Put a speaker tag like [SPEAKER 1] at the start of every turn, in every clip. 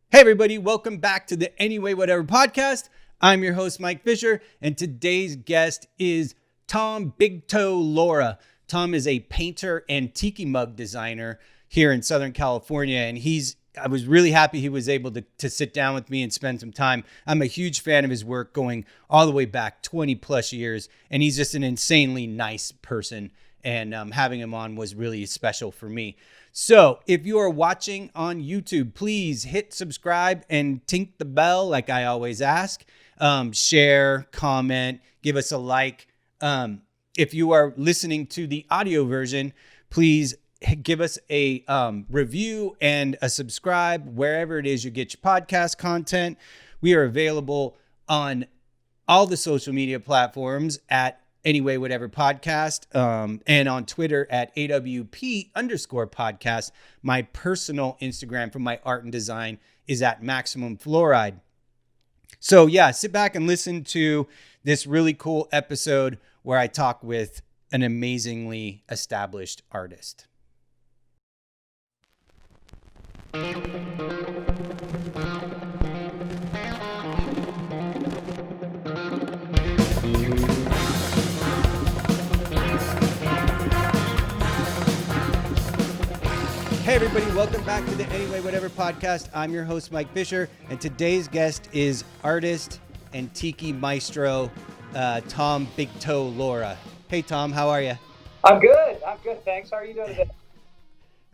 [SPEAKER 1] Hey everybody, welcome back to the Anyway Whatever podcast. I'm your host, Mike Fisher, and today's guest is Tom BigToe Laura. Tom is a painter and Tiki mug designer here in Southern California, and I was really happy he was able to sit down with me and spend some time. I'm a huge fan of his work going all the way back 20 plus years, and he's just an insanely nice person, and having him on was really special for me. So if you are watching on YouTube, please hit subscribe and tink the bell like I always ask. Share, comment, give us a like. If you are listening to the audio version, please give us a review and a subscribe wherever it is you get your podcast content. We are available on all the social media platforms at Anyway Whatever Podcast, and on Twitter at AWP_podcast. My personal Instagram for my art and design is at Maximum Fluoride. So yeah, sit back and listen to this really cool episode where I talk with an amazingly established artist. Hey everybody, welcome back to the Anyway Whatever podcast. I'm your host, Mike Fisher, and today's guest is artist and Tiki maestro, Tom BigToe Laura. Hey Tom, how are you?
[SPEAKER 2] I'm good. Thanks. How are you doing today?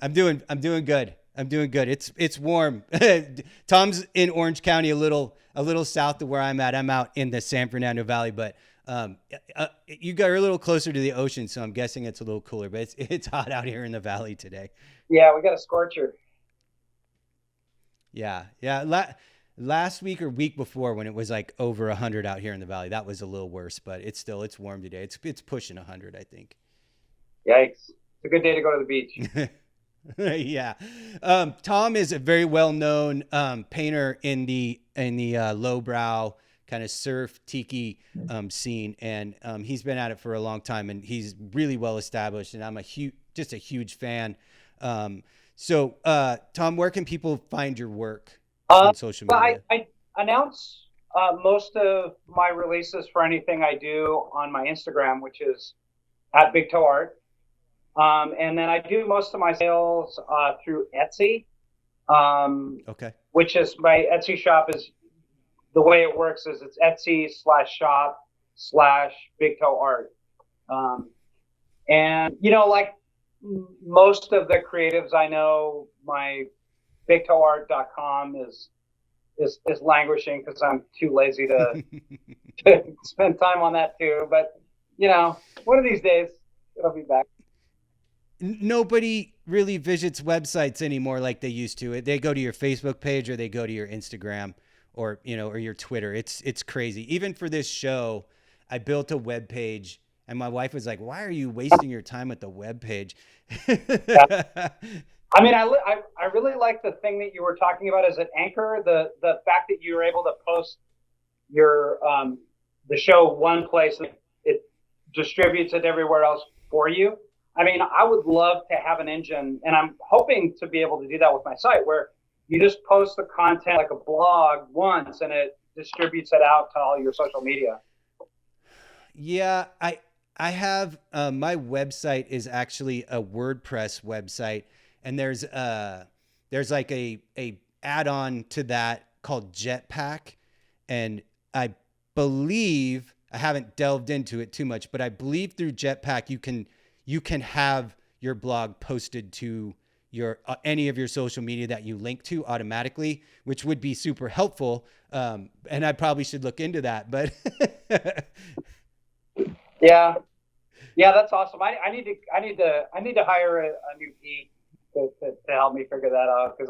[SPEAKER 1] I'm doing good. It's warm. Tom's in Orange County, a little south of where I'm at. I'm out in the San Fernando Valley, but you got a little closer to the ocean, so I'm guessing it's a little cooler. But it's hot out here in the valley today.
[SPEAKER 2] Yeah, we got a scorcher.
[SPEAKER 1] Yeah. Last week or week before, when it was like over 100 out here in the valley, that was a little worse. But it's warm today. It's pushing 100, I think.
[SPEAKER 2] Yikes! It's a good day to go to the beach.
[SPEAKER 1] Yeah. Tom is a very well-known painter in the lowbrow kind of surf Tiki scene, and he's been at it for a long time, and he's really well established, and I'm just a huge fan. So Tom, where can people find your work on social media?
[SPEAKER 2] I announce most of my releases for anything I do on my Instagram, which is at BigToe Art. And then I do most of my sales through Etsy.
[SPEAKER 1] Okay.
[SPEAKER 2] Which is my Etsy shop. Is the way it works is it's Etsy/shop/BigToe Art. And like most of the creatives I know, my BigToeArt.com is languishing because I'm too lazy to spend time on that too. But one of these days it'll be back.
[SPEAKER 1] Nobody really visits websites anymore like they used to. They go to your Facebook page or they go to your Instagram or your Twitter. It's crazy. Even for this show, I built a web page, and my wife was like, "Why are you wasting your time at the web page?"
[SPEAKER 2] Yeah. I mean, I really like the thing that you were talking about as an anchor. The fact that you were able to post your the show one place and it distributes it everywhere else for you. I mean, I would love to have an engine, and I'm hoping to be able to do that with my site, where you just post the content like a blog once and it distributes it out to all your social media.
[SPEAKER 1] Yeah, I have my website is actually a WordPress website, and there's like a add-on to that called Jetpack, and I believe, I haven't delved into it too much, but I believe through Jetpack you can have your blog posted to your any of your social media that you link to automatically, which would be super helpful. And I probably should look into that, but
[SPEAKER 2] yeah, that's awesome. I need to hire a new P to help me figure that out, because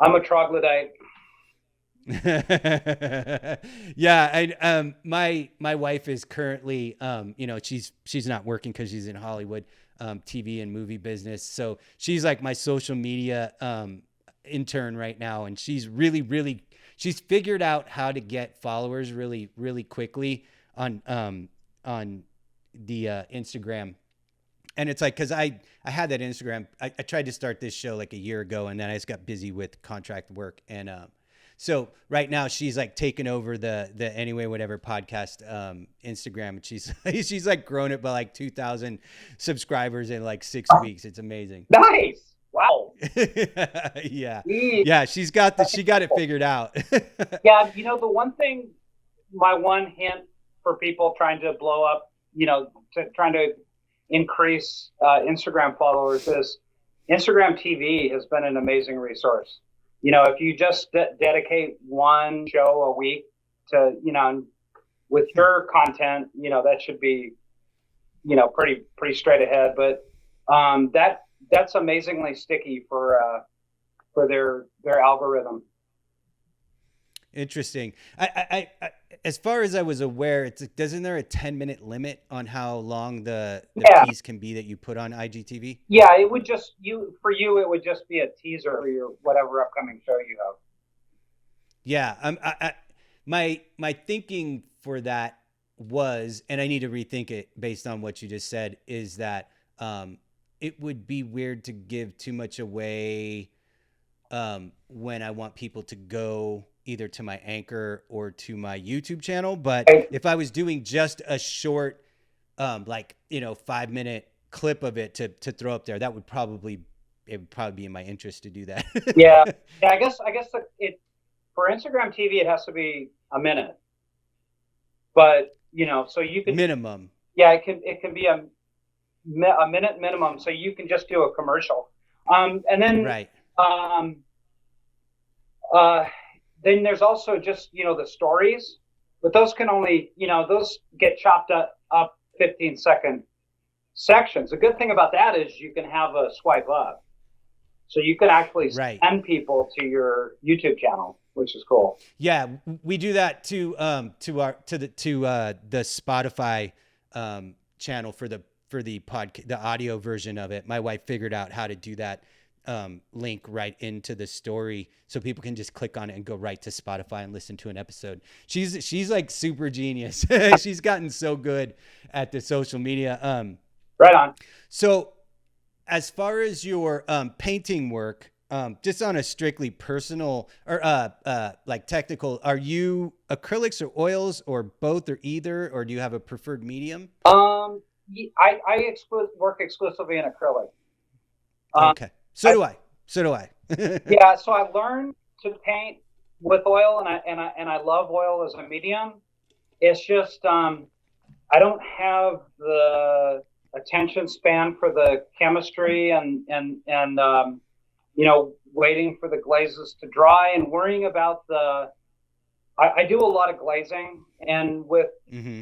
[SPEAKER 2] I'm a troglodyte.
[SPEAKER 1] Yeah, and my wife is currently she's not working because she's in Hollywood, TV and movie business, so she's like my social media intern right now, and she's figured out how to get followers really quickly on the Instagram, And it's like, cause I had that Instagram, I tried to start this show like a year ago, and then I just got busy with contract work. And, so right now she's like taking over the Anyway Whatever podcast Instagram, and she's like grown it by like 2,000 subscribers in like 6 weeks. It's amazing.
[SPEAKER 2] Nice. Wow.
[SPEAKER 1] Yeah. Yeah, she got it figured out.
[SPEAKER 2] Yeah, you know, the one thing, my one hint for people trying to blow up, you know, trying to increase Instagram followers is Instagram TV has been an amazing resource. You know, if you just dedicate one show a week to, you know, with your content, you know, that should be, you know, pretty straight ahead. But that's amazingly sticky for their algorithm.
[SPEAKER 1] Interesting. I as far as I was aware, isn't there a 10-minute limit on how long the piece can be that you put on IGTV?
[SPEAKER 2] Yeah, it would just it would just be a teaser for your whatever upcoming show you have.
[SPEAKER 1] Yeah, my thinking for that was, and I need to rethink it based on what you just said, is that it would be weird to give too much away when I want people to go either to my Anchor or to my YouTube channel. But if I was doing just a short, like, you know, 5-minute clip of it to throw up there, it would probably be in my interest to do that.
[SPEAKER 2] Yeah. I guess for Instagram TV, it has to be a minute, but you know, so you can
[SPEAKER 1] minimum.
[SPEAKER 2] Yeah, it can be a minute minimum. So you can just do a commercial. And then,
[SPEAKER 1] right.
[SPEAKER 2] Then there's also just, you know, the stories, but those can only, you know, those get chopped up 15-second sections. The good thing about that is you can have a swipe up. So you can actually send people to your YouTube channel, which is cool.
[SPEAKER 1] Yeah, we do that to the Spotify channel for the podcast, the audio version of it. My wife figured out how to do that link right into the story, so people can just click on it and go right to Spotify and listen to an episode. She's like super genius. She's gotten so good at the social media.
[SPEAKER 2] Right on.
[SPEAKER 1] So as far as your painting work, just on a strictly personal or like technical, are you acrylics or oils or both or either, or do you have a preferred medium?
[SPEAKER 2] I work exclusively in acrylic.
[SPEAKER 1] Okay. So do I.
[SPEAKER 2] Yeah. So I learned to paint with oil, and I love oil as a medium. It's just I don't have the attention span for the chemistry and you know, waiting for the glazes to dry and worrying about I do a lot of glazing, and with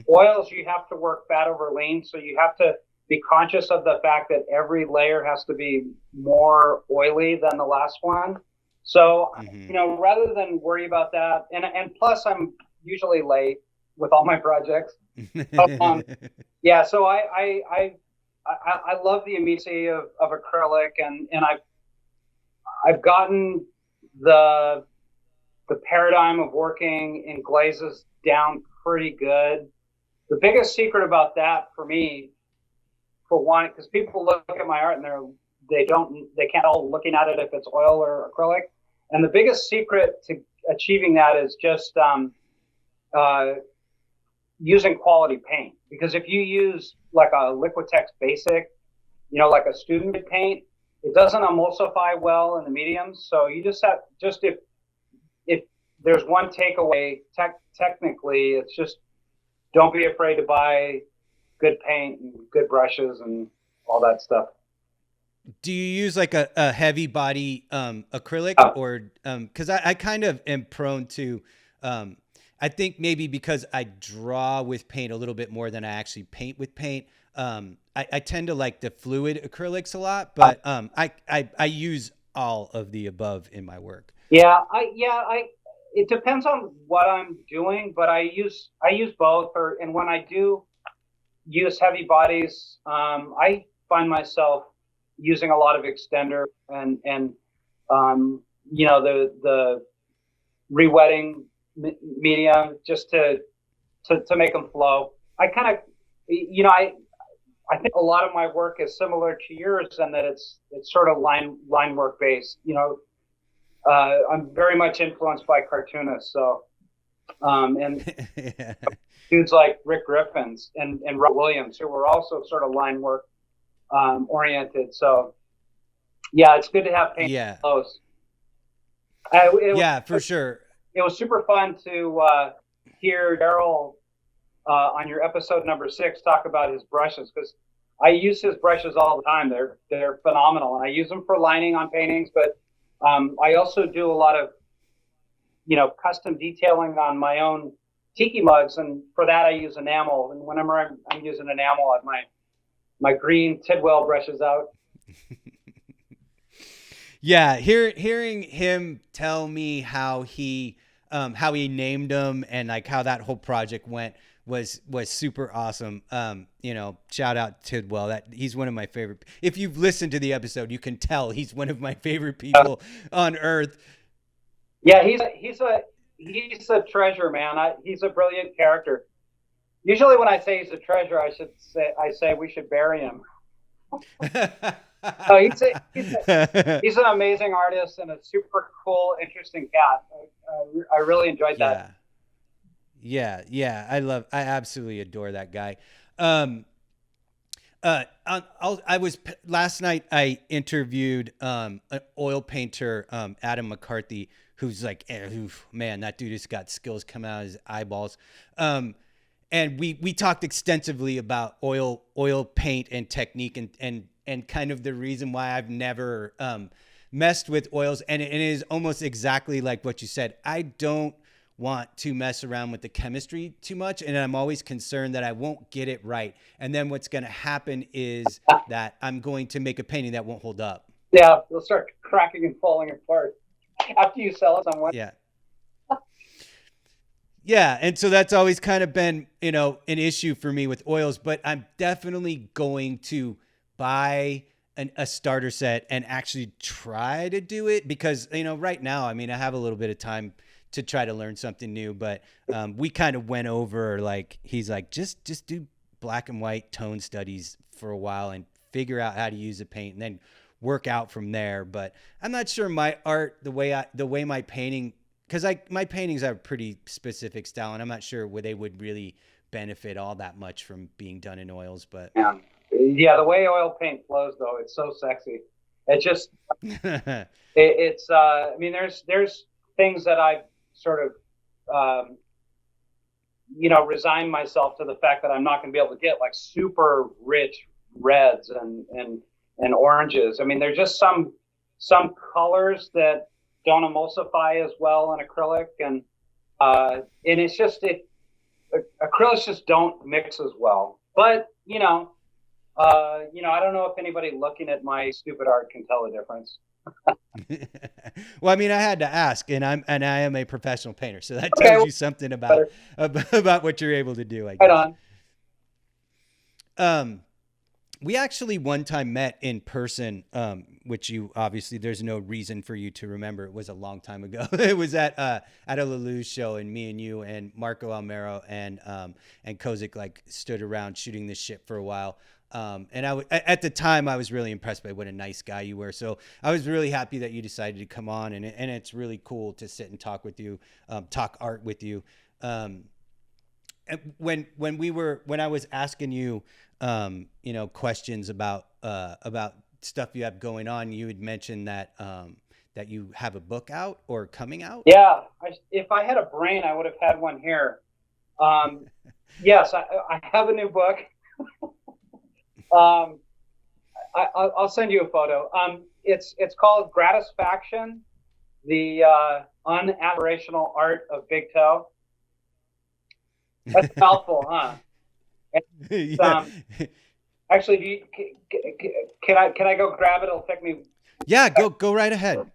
[SPEAKER 2] oils you have to work fat over lean, so you have to be conscious of the fact that every layer has to be more oily than the last one. So, you know, rather than worry about that, and plus I'm usually late with all my projects. Yeah, so I love the immediacy of acrylic, and I've gotten the paradigm of working in glazes down pretty good. The biggest secret about that for me, for one, because people look at my art and they can't tell looking at it if it's oil or acrylic. And the biggest secret to achieving that is just using quality paint. Because if you use like a Liquitex Basic, you know, like a student paint, it doesn't emulsify well in the mediums. So you just have, if there's one takeaway, technically, it's just don't be afraid to buy good paint and good brushes and all that stuff.
[SPEAKER 1] Do you use like a heavy body acrylic or because I kind of am prone to I think maybe because I draw with paint a little bit more than I actually paint with paint. I tend to like the fluid acrylics a lot, but I use all of the above in my work.
[SPEAKER 2] Yeah, it depends on what I'm doing, but I use both. And when I do use heavy bodies, I find myself using a lot of extender and you know, the rewetting medium just to make them flow. I kind of, you know, I think a lot of my work is similar to yours in that it's sort of line work based. I'm very much influenced by cartoonists. So, and
[SPEAKER 1] Yeah.
[SPEAKER 2] dudes like Rick Griffins and Rob Williams, who were also sort of line work oriented. So, yeah, it's good to have paint
[SPEAKER 1] Yeah.
[SPEAKER 2] close.
[SPEAKER 1] Yeah, for sure.
[SPEAKER 2] It was super fun to hear Daryl on your episode number 6 talk about his brushes, because I use his brushes all the time. They're phenomenal, and I use them for lining on paintings. But I also do a lot of custom detailing on my own Tiki mugs, and for that I use enamel. And whenever I'm using enamel, I have my green Tidwell brushes out.
[SPEAKER 1] Yeah, hearing him tell me how he named them and like how that whole project went was super awesome. Shout out Tidwell. That he's one of my favorite. If you've listened to the episode, you can tell he's one of my favorite people on earth.
[SPEAKER 2] Yeah, he's a treasure, man. He's a brilliant character. Usually when I say he's a treasure, I say we should bury him. No, he's an amazing artist and a super cool, interesting cat. I really enjoyed that.
[SPEAKER 1] Yeah. I absolutely adore that guy. Last night I interviewed an oil painter, Adam McCarthy, who's like, man, that dude has got skills coming out of his eyeballs. And we talked extensively about oil paint and technique and kind of the reason why I've never messed with oils. And it is almost exactly like what you said. I don't want to mess around with the chemistry too much, and I'm always concerned that I won't get it right. And then what's going to happen is that I'm going to make a painting that won't hold up.
[SPEAKER 2] Yeah, it'll start cracking and falling apart after you sell it someone.
[SPEAKER 1] Yeah. Yeah, and so that's always kind of been, an issue for me with oils, but I'm definitely going to buy a starter set and actually try to do it because, right now, I mean, I have a little bit of time to try to learn something new, but we kind of went over, like, he's like, just do black and white tone studies for a while and figure out how to use a paint and then work out from there. But I'm not sure my art, the way my painting, because my paintings have a pretty specific style, and I'm not sure where they would really benefit all that much from being done in oils. But
[SPEAKER 2] yeah, the way oil paint flows, though, it's so sexy. It just it's I mean, there's things that I've sort of resigned myself to the fact that I'm not going to be able to get, like super rich reds and oranges. I mean, there's just some colors that don't emulsify as well in acrylic, and it's just acrylics just don't mix as well. But I don't know if anybody looking at my stupid art can tell the difference.
[SPEAKER 1] Well, I mean, I had to ask, and I am a professional painter, so that tells you something about what you're able to do, I guess.
[SPEAKER 2] Right
[SPEAKER 1] on. We actually one time met in person, which you obviously there's no reason for you to remember. It was a long time ago. It was at a Lelouch show, and me and you and Marco Almero and Kozik like stood around shooting this shit for a while. And at the time I was really impressed by what a nice guy you were. So I was really happy that you decided to come on, and it's really cool to sit and talk with you, talk art with you. When I was asking you, questions about stuff you have going on, you had mentioned that that you have a book out or coming out.
[SPEAKER 2] Yeah, if I had a brain, I would have had one here. Yes, I have a new book. I'll send you a photo. It's called Gratisfaction: The Unaspirational Art of BigToe. That's a mouthful, huh?
[SPEAKER 1] Yeah.
[SPEAKER 2] Actually, can I go grab it? It'll take me.
[SPEAKER 1] Yeah, go right ahead.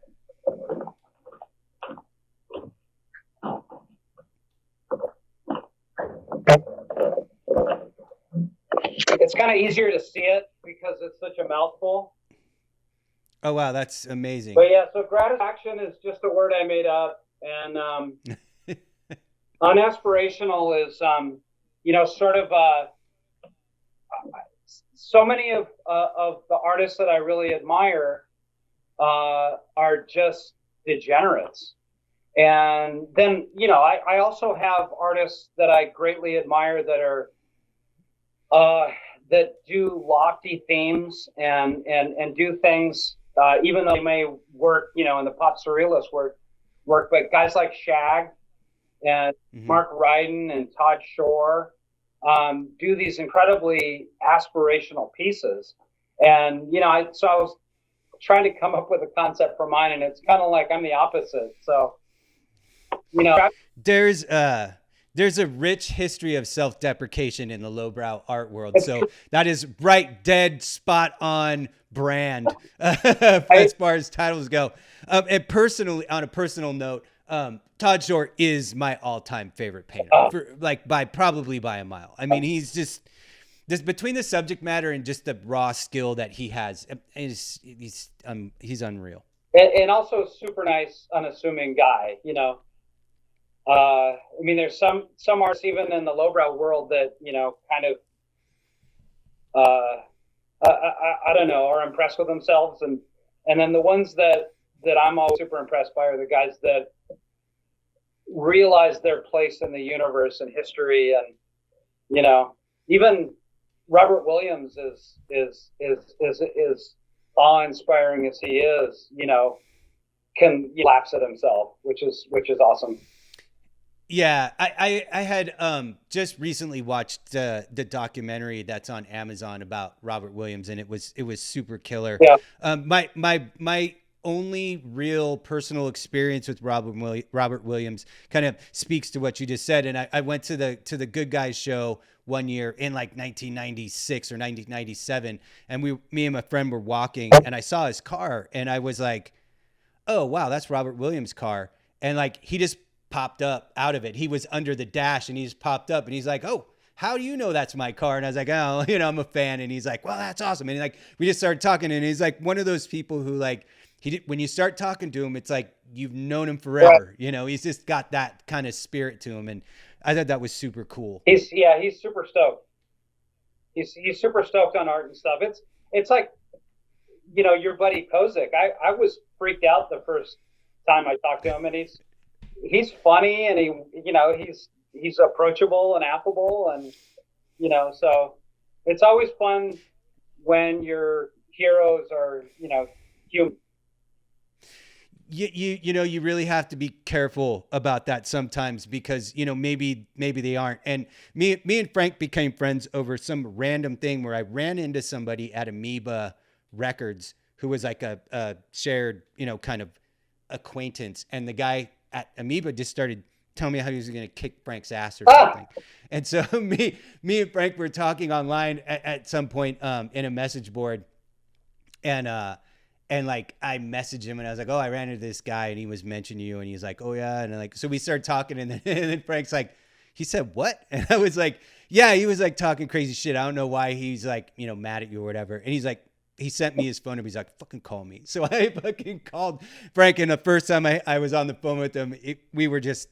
[SPEAKER 2] It's kind of easier to see it because it's such a mouthful.
[SPEAKER 1] Oh wow, that's amazing.
[SPEAKER 2] But yeah, so gratisfaction is just a word I made up, and unaspirational is sort of so many of the artists that I really admire are just degenerates. And then, I also have artists that I greatly admire that are that do lofty themes and do things, even though they may work, in the pop surrealist work, but guys like Shag and Mark Ryden and Todd Shore do these incredibly aspirational pieces. And, so I was trying to come up with a concept for mine, and it's kind of like I'm the opposite. So,
[SPEAKER 1] there's a rich history of self-deprecation in the lowbrow art world. So that is right, dead spot on brand as far as titles go. And personally, on a personal note, Todd Shore is my all-time favorite painter, probably by a mile. I mean, he's just between the subject matter and just the raw skill that he has, he's unreal.
[SPEAKER 2] And also super nice, unassuming guy. I mean, there's some artists even in the lowbrow world that kind of I don't know, are impressed with themselves, and then the ones that I'm always super impressed by are the guys that realize their place in the universe and history, and even Robert Williams is awe-inspiring as he is, can laughs at himself, which is awesome.
[SPEAKER 1] Yeah, I had just recently watched the documentary that's on Amazon about Robert Williams, and it was super killer.
[SPEAKER 2] Yeah.
[SPEAKER 1] My only real personal experience with Robert Williams kind of speaks to what you just said. And I went to the Good Guys show one year in like 1996 or 1997, and me and my friend were walking, and I saw his car, and I was like, oh wow, that's Robert Williams' car. And like he just popped up out of it. He was under the dash, and he just popped up, and he's like, oh, how do you know that's my car? And I was like, oh, I'm a fan. And he's like, well, that's awesome. And like, we just started talking, and he's like one of those people who like, when you start talking to him, it's like you've known him forever. He's just got that kind of spirit to him. And I thought that was super cool.
[SPEAKER 2] He's super stoked. He's super stoked on art and stuff. It's like, your buddy Kozik. I was freaked out the first time I talked to him, and he's funny, and he's approachable and affable, and so it's always fun when your heroes are human.
[SPEAKER 1] You really have to be careful about that sometimes, because maybe they aren't. And me and Frank became friends over some random thing where I ran into somebody at Amoeba Records who was like a shared kind of acquaintance, and the guy at Amoeba just started telling me how he was going to kick Frank's ass or something. And so me and Frank were talking online at some point in a message board, and like I messaged him, and I was like, oh, I ran into this guy, and he was mentioning you, and he's like, oh yeah. And like, so we started talking, and then Frank's like, he said, what? And I was like, yeah, he was like talking crazy shit. I don't know why he's like, mad at you or whatever. And he's like, he sent me his phone number. He's like, fucking call me. So I fucking called Frank. And the first time I was on the phone with him, we were just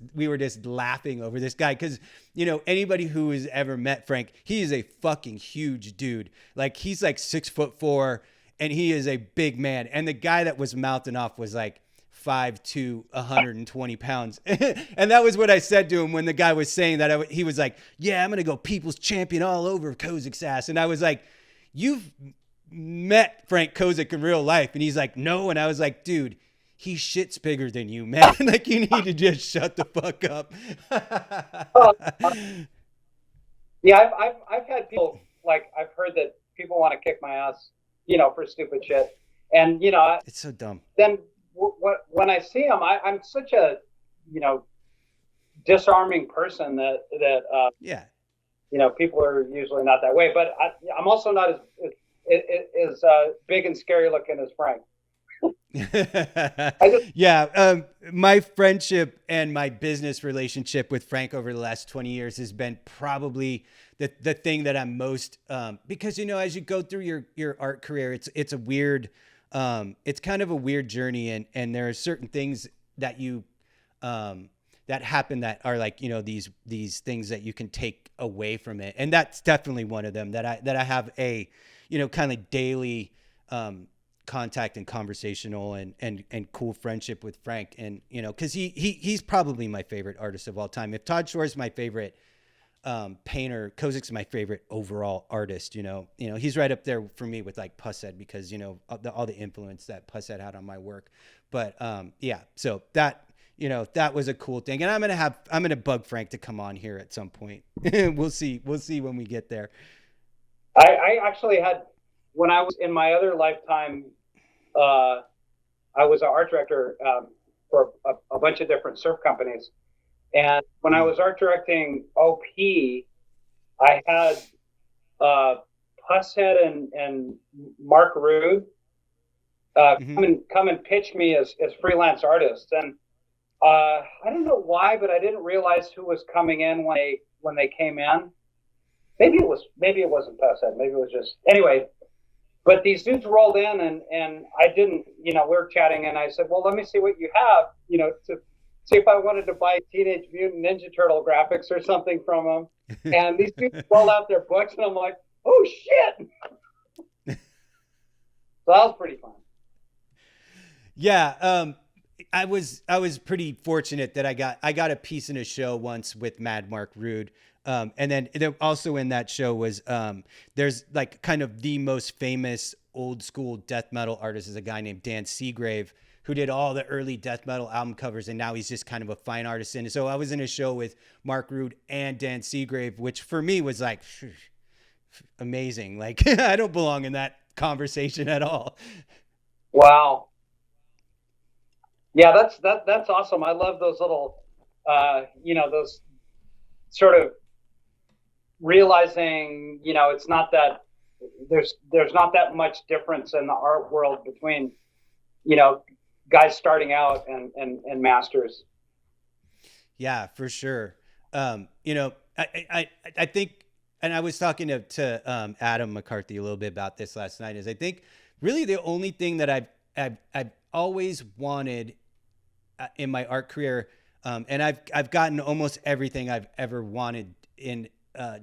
[SPEAKER 1] laughing over this guy. Cause anybody who has ever met Frank, he is a fucking huge dude. Like he's like 6'4", and he is a big man. And the guy that was mouthing off was like 5'2", 120 pounds. And that was what I said to him when the guy was saying that. He was like, yeah, I'm going to go people's champion all over Kozik's ass. And I was like, you've met Frank Kozik in real life? And he's like, no. And I was like, dude, he shit's bigger than you, man. Like, you need to just shut the fuck up.
[SPEAKER 2] Yeah, I've had people, like, I've heard that people want to kick my ass, for stupid shit. And,
[SPEAKER 1] it's so dumb.
[SPEAKER 2] Then when I see him, I'm such a, disarming person that
[SPEAKER 1] yeah.
[SPEAKER 2] People are usually not that way. But I'm also not as big and scary looking as Frank.
[SPEAKER 1] My friendship and my business relationship with Frank over the last 20 years has been probably the thing that I'm most, because, as you go through your art career, it's a weird, it's kind of a weird journey. And there are certain things that you that happen that are like, these things that you can take away from it. And that's definitely one of them that I have a, kind of daily, contact and conversational and cool friendship with Frank. And, cause he's probably my favorite artist of all time. If Todd Shore's my favorite, painter, Kozik's my favorite overall artist. He's right up there for me with like Pushead because all the influence that Pushead had on my work. But so that was a cool thing, and I'm gonna bug Frank to come on here at some point. We'll see when we get there.
[SPEAKER 2] I actually had, when I was in my other lifetime, I was an art director for a bunch of different surf companies. And when I was art directing OP, I had Pushead and Mark Rude come and pitch me as freelance artists. And I don't know why, but I didn't realize who was coming in when they came in. Maybe it wasn't Pushead. Maybe it was just, anyway. But these dudes rolled in and I didn't, we were chatting and I said, well, let me see what you have, to see if I wanted to buy Teenage Mutant Ninja Turtle graphics or something from them. And these people rolled out their books and I'm like, oh shit. So that was pretty fun.
[SPEAKER 1] Yeah. I was pretty fortunate that I got a piece in a show once with Mad Mark Rude. And then also in that show was, there's like kind of the most famous old school death metal artist is a guy named Dan Seagrave, who did all the early death metal album covers. And now he's just kind of a fine artist. And so I was in a show with Mark Rude and Dan Seagrave, which for me was like amazing. Like I don't belong in that conversation at all.
[SPEAKER 2] Wow. Yeah, that's awesome. I love those little, those sort of realizing, it's not that there's not that much difference in the art world between, guys starting out and masters.
[SPEAKER 1] Yeah, for sure. I think, and I was talking to Adam McCarthy a little bit about this last night, is I think really the only thing that I've always wanted in my art career, and I've gotten almost everything I've ever wanted to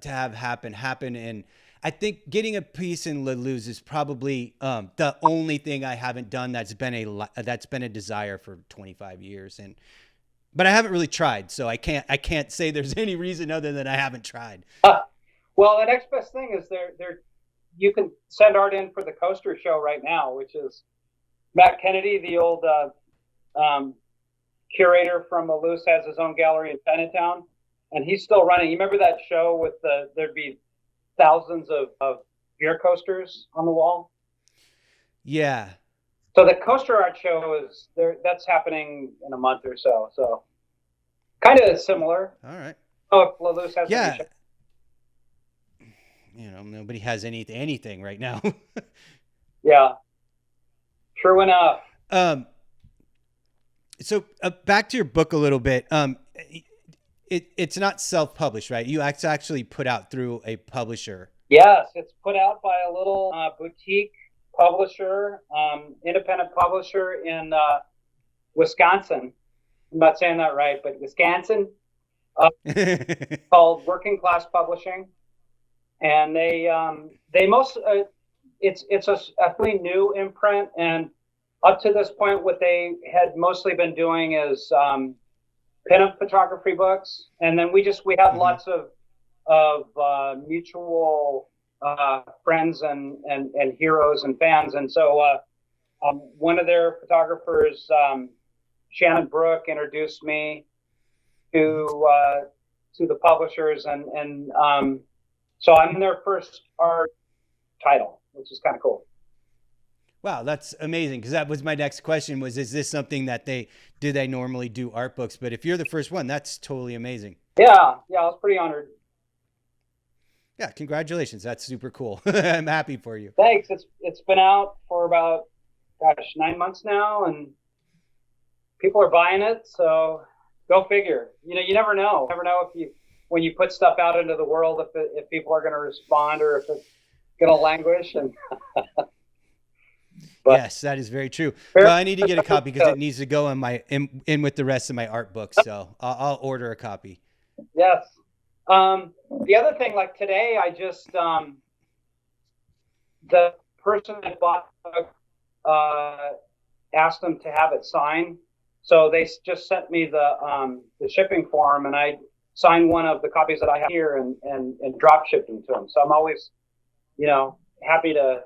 [SPEAKER 1] have happen. And I think getting a piece in La Luz is probably the only thing I haven't done that's been a desire for 25 years. But I haven't really tried, so I can't say there's any reason other than I haven't tried.
[SPEAKER 2] Well, the next best thing is there you can send art in for the Coaster Show right now, which is Matt Kennedy, the old curator from La Luz, has his own gallery in Chinatown, and he's still running. You remember that show with there'd be thousands of beer coasters on the wall?
[SPEAKER 1] Yeah.
[SPEAKER 2] So the Coaster Art Show is there. That's happening in a month or so. So kind of similar.
[SPEAKER 1] All right.
[SPEAKER 2] Oh, if La Luz has
[SPEAKER 1] yeah. Nobody has anything right now.
[SPEAKER 2] Yeah. True enough.
[SPEAKER 1] So back to your book a little bit. It's not self-published, right? You actually put out through a publisher.
[SPEAKER 2] Yes, it's put out by a little boutique publisher, independent publisher in Wisconsin. I'm not saying that right, but Wisconsin, called Working Class Publishing, and it's a pretty new imprint, and up to this point, what they had mostly been doing is pinup photography books, and then we have lots of mutual friends and heroes and fans, and so one of their photographers, Shannon Brooke, introduced me to the publishers, and so I'm their first art title, which is kind of cool.
[SPEAKER 1] Wow, that's amazing, because that was my next question was, is this something that they normally do art books? But if you're the first one, that's totally amazing.
[SPEAKER 2] Yeah, I was pretty honored.
[SPEAKER 1] Yeah, congratulations. That's super cool. I'm happy for you.
[SPEAKER 2] Thanks. It's been out for about 9 months now, and people are buying it, so go figure. You never know. You never know when you put stuff out into the world if people are going to respond or if it's going to languish. And But
[SPEAKER 1] Yes, that is very true. Well, I need to get a copy because it needs to go in with the rest of my art books. So I'll order a copy.
[SPEAKER 2] yes. The other thing, like today, I just the person that bought asked them to have it signed, so they just sent me the shipping form, and I signed one of the copies that I have here and drop shipped them to them. So I'm always, happy to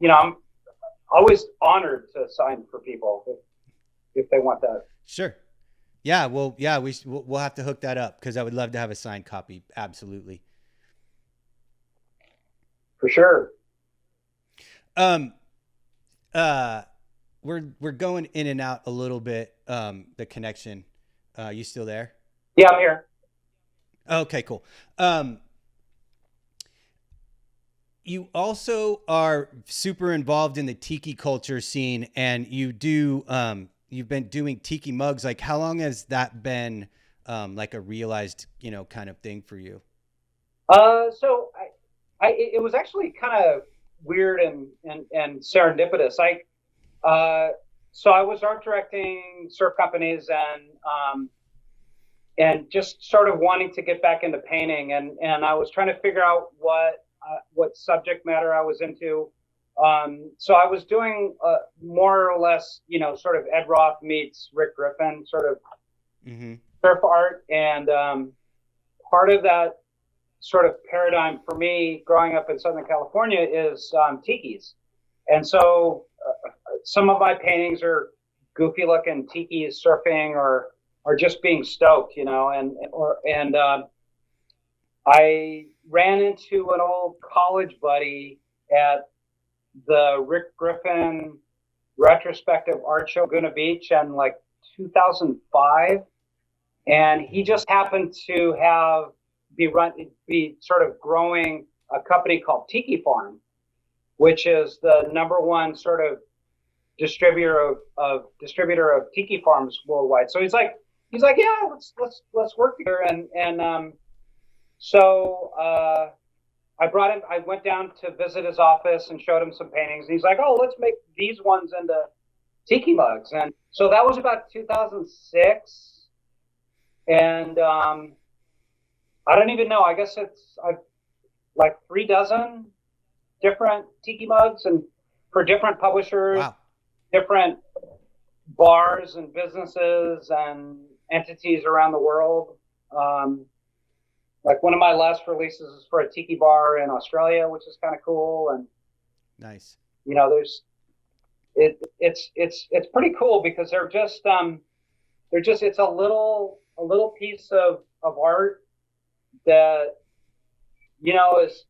[SPEAKER 2] I'm always honored to sign for people if they want that.
[SPEAKER 1] Sure. Yeah. Well, yeah, we'll have to hook that up because I would love to have a signed copy. Absolutely.
[SPEAKER 2] For sure.
[SPEAKER 1] We're going in and out a little bit. The connection. You still there?
[SPEAKER 2] Yeah, I'm here.
[SPEAKER 1] Okay, cool. You also are super involved in the Tiki culture scene, and you've been doing Tiki mugs. Like, how long has that been, like a realized, kind of thing for you?
[SPEAKER 2] So it was actually kind of weird and serendipitous. So I was art directing surf companies and just sort of wanting to get back into painting, and I was trying to figure out what subject matter I was into. So I was doing more or less, sort of Ed Roth meets Rick Griffin sort of surf art, and part of that sort of paradigm for me growing up in Southern California is tikis. And so some of my paintings are goofy looking tikis surfing or just being stoked, and I ran into an old college buddy at the Rick Griffin retrospective art show, Laguna Beach, in like 2005. And he just happened to be sort of growing a company called Tiki Farm, which is the number one sort of distributor of tiki farms worldwide. So he's like, yeah, let's work together. So I went down to visit his office and showed him some paintings. And he's like, oh, let's make these ones into tiki mugs. And so that was about 2006. And I don't even know. I guess I've like 36 different tiki mugs, and for different publishers, wow, different bars and businesses and entities around the world. Like one of my last releases is for a tiki bar in Australia, which is kind of cool. And
[SPEAKER 1] nice.
[SPEAKER 2] It's pretty cool because they're just it's a little piece of art that is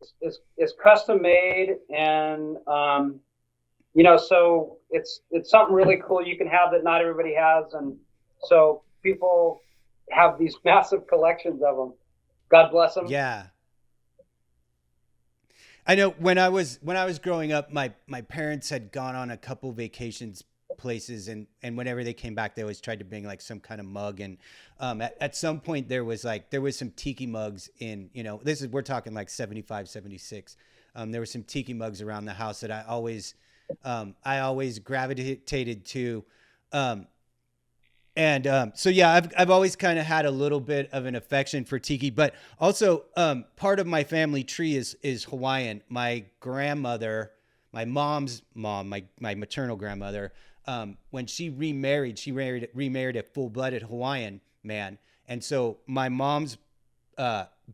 [SPEAKER 2] custom made, and so it's something really cool you can have that not everybody has, and so people have these massive collections of them. God bless them.
[SPEAKER 1] Yeah. I know when I was growing up, my parents had gone on a couple vacations places, and whenever they came back, they always tried to bring like some kind of mug. And at some point there was some tiki mugs in, we're talking like 75, 76. There were some tiki mugs around the house that I always gravitated to. So yeah, I've always kind of had a little bit of an affection for tiki, but also part of my family tree is Hawaiian. My grandmother, my mom's mom, my maternal grandmother, when she remarried a full-blooded Hawaiian man, and so my mom's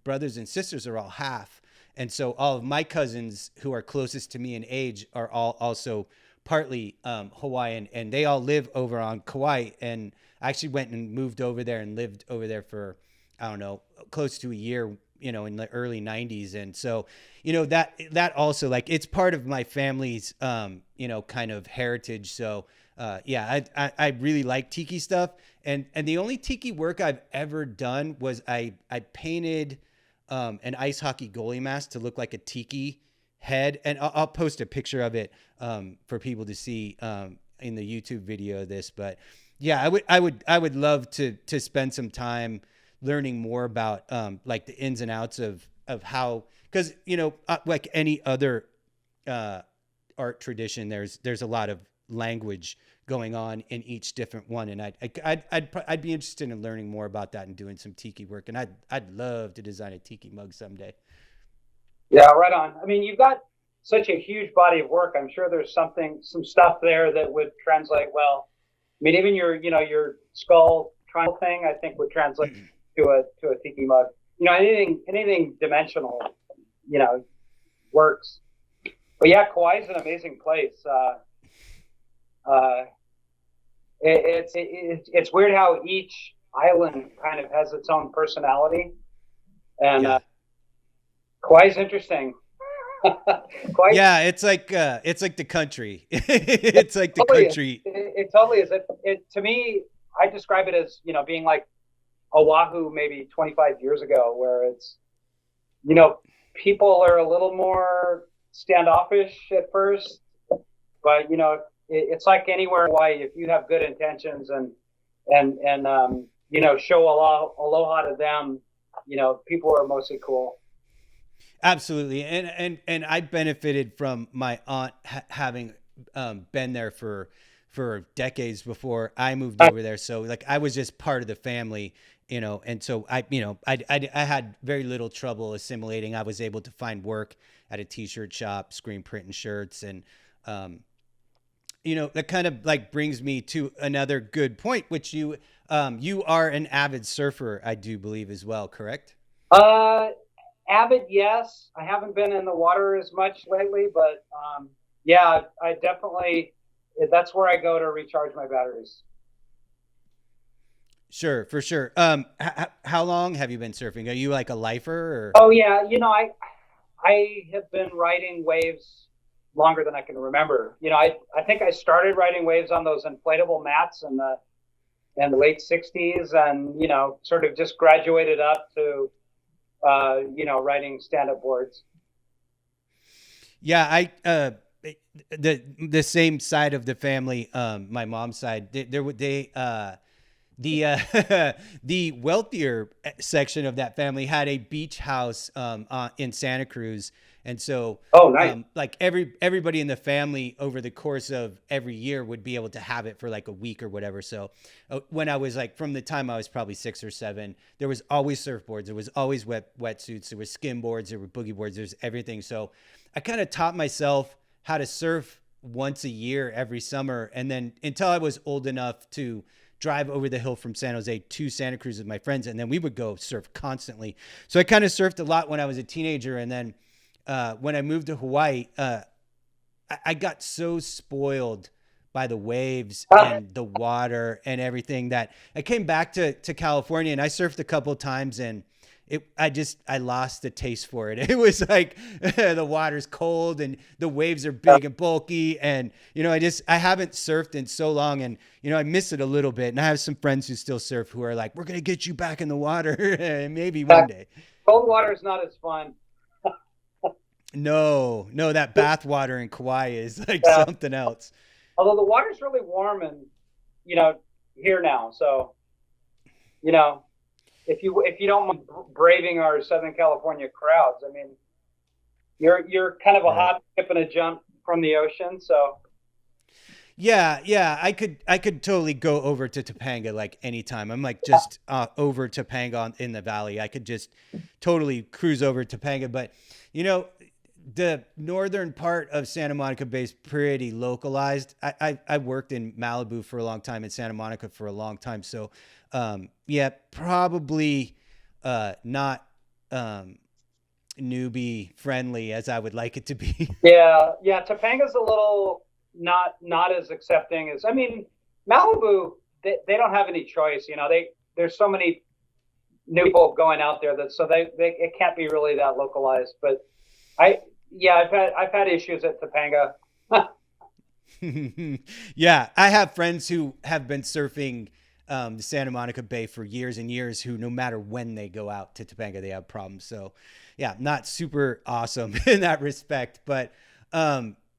[SPEAKER 1] brothers and sisters are all half, and so all of my cousins who are closest to me in age are all also partly Hawaiian, and they all live over on Kauai. And I actually went and moved over there and lived over there for, I don't know, close to a year, in the early 90s. And so, that also, like, it's part of my family's, kind of heritage. So, yeah, I really like tiki stuff. And the only tiki work I've ever done was I painted an ice hockey goalie mask to look like a tiki head, and I'll post a picture of it for people to see in the YouTube video of this. But yeah, I would love to spend some time learning more about like the ins and outs of how, because like any other art tradition, there's a lot of language going on in each different one, and I'd be interested in learning more about that and doing some tiki work, and I'd love to design a tiki mug someday.
[SPEAKER 2] Yeah, right on. I mean, you've got such a huge body of work. I'm sure there's some stuff there that would translate well. I mean, even your skull triangle thing, I think would translate to a tiki mug. Anything dimensional, works. But yeah, Kauai is an amazing place. It's weird how each island kind of has its own personality, and
[SPEAKER 1] Yeah.
[SPEAKER 2] Kauai's interesting.
[SPEAKER 1] Yeah, it's like the country. It's like the
[SPEAKER 2] Totally
[SPEAKER 1] country.
[SPEAKER 2] it totally is. It to me, I describe it as being like Oahu maybe 25 years ago, where it's people are a little more standoffish at first, but it's like anywhere in Hawaii. If you have good intentions and show aloha to them, people are mostly cool.
[SPEAKER 1] Absolutely, and I benefited from my aunt having been there for decades before I moved over there. So like I was just part of the family, and so I had very little trouble assimilating. I was able to find work at a t-shirt shop, screen printing shirts, and that kind of like brings me to another good point, which you are an avid surfer, I do believe as well, correct?
[SPEAKER 2] Avid, yes. I haven't been in the water as much lately, but yeah, I definitely, that's where I go to recharge my batteries.
[SPEAKER 1] Sure, for sure. How long have you been surfing? Are you like a lifer or?
[SPEAKER 2] Oh yeah, I have been riding waves longer than I can remember. I think I started riding waves on those inflatable mats in the late 60s, and sort of just graduated up to riding stand-up boards.
[SPEAKER 1] Yeah, the same side of the family, my mom's side, the wealthier section of that family had a beach house in Santa Cruz, and so
[SPEAKER 2] nice.
[SPEAKER 1] like everybody in the family over the course of every year would be able to have it for like a week or whatever. So when I was like, from the time I was probably 6 or 7, there was always surfboards, there was always wetsuits, there were skin boards, there were boogie boards, there's everything. So I kind of taught myself how to surf once a year every summer, and then until I was old enough to drive over the hill from San Jose to Santa Cruz with my friends, and then we would go surf constantly. So I kind of surfed a lot when I was a teenager, and then when I moved to Hawaii, I got so spoiled by the waves and the water and everything that I came back to California, and I surfed a couple of times, and I lost the taste for it. It was like the water's cold and the waves are big and bulky. And, I haven't surfed in so long, and, I miss it a little bit. And I have some friends who still surf who are like, we're going to get you back in the water maybe one day.
[SPEAKER 2] Cold water is not as fun.
[SPEAKER 1] No, that bath water in Kauai is like something else.
[SPEAKER 2] Although the water's really warm and, here now. So, if you don't mind braving our Southern California crowds, I mean, you're kind of a hop, skip, and a jump from the ocean. So
[SPEAKER 1] yeah, I could totally go over to Topanga like anytime. I'm like just over Topanga in the valley. I could just totally cruise over Topanga, but the northern part of Santa Monica Bay is pretty localized. I worked in Malibu for a long time and Santa Monica for a long time. So, yeah, probably not newbie friendly as I would like it to be.
[SPEAKER 2] Yeah. Topanga's a little not as accepting as, I mean, Malibu, they don't have any choice. There's so many new people going out there that, so it can't be really that localized. But I've had issues at Topanga.
[SPEAKER 1] Yeah, I have friends who have been surfing the Santa Monica Bay for years and years, who no matter when they go out to Topanga, they have problems. So yeah, not super awesome in that respect, but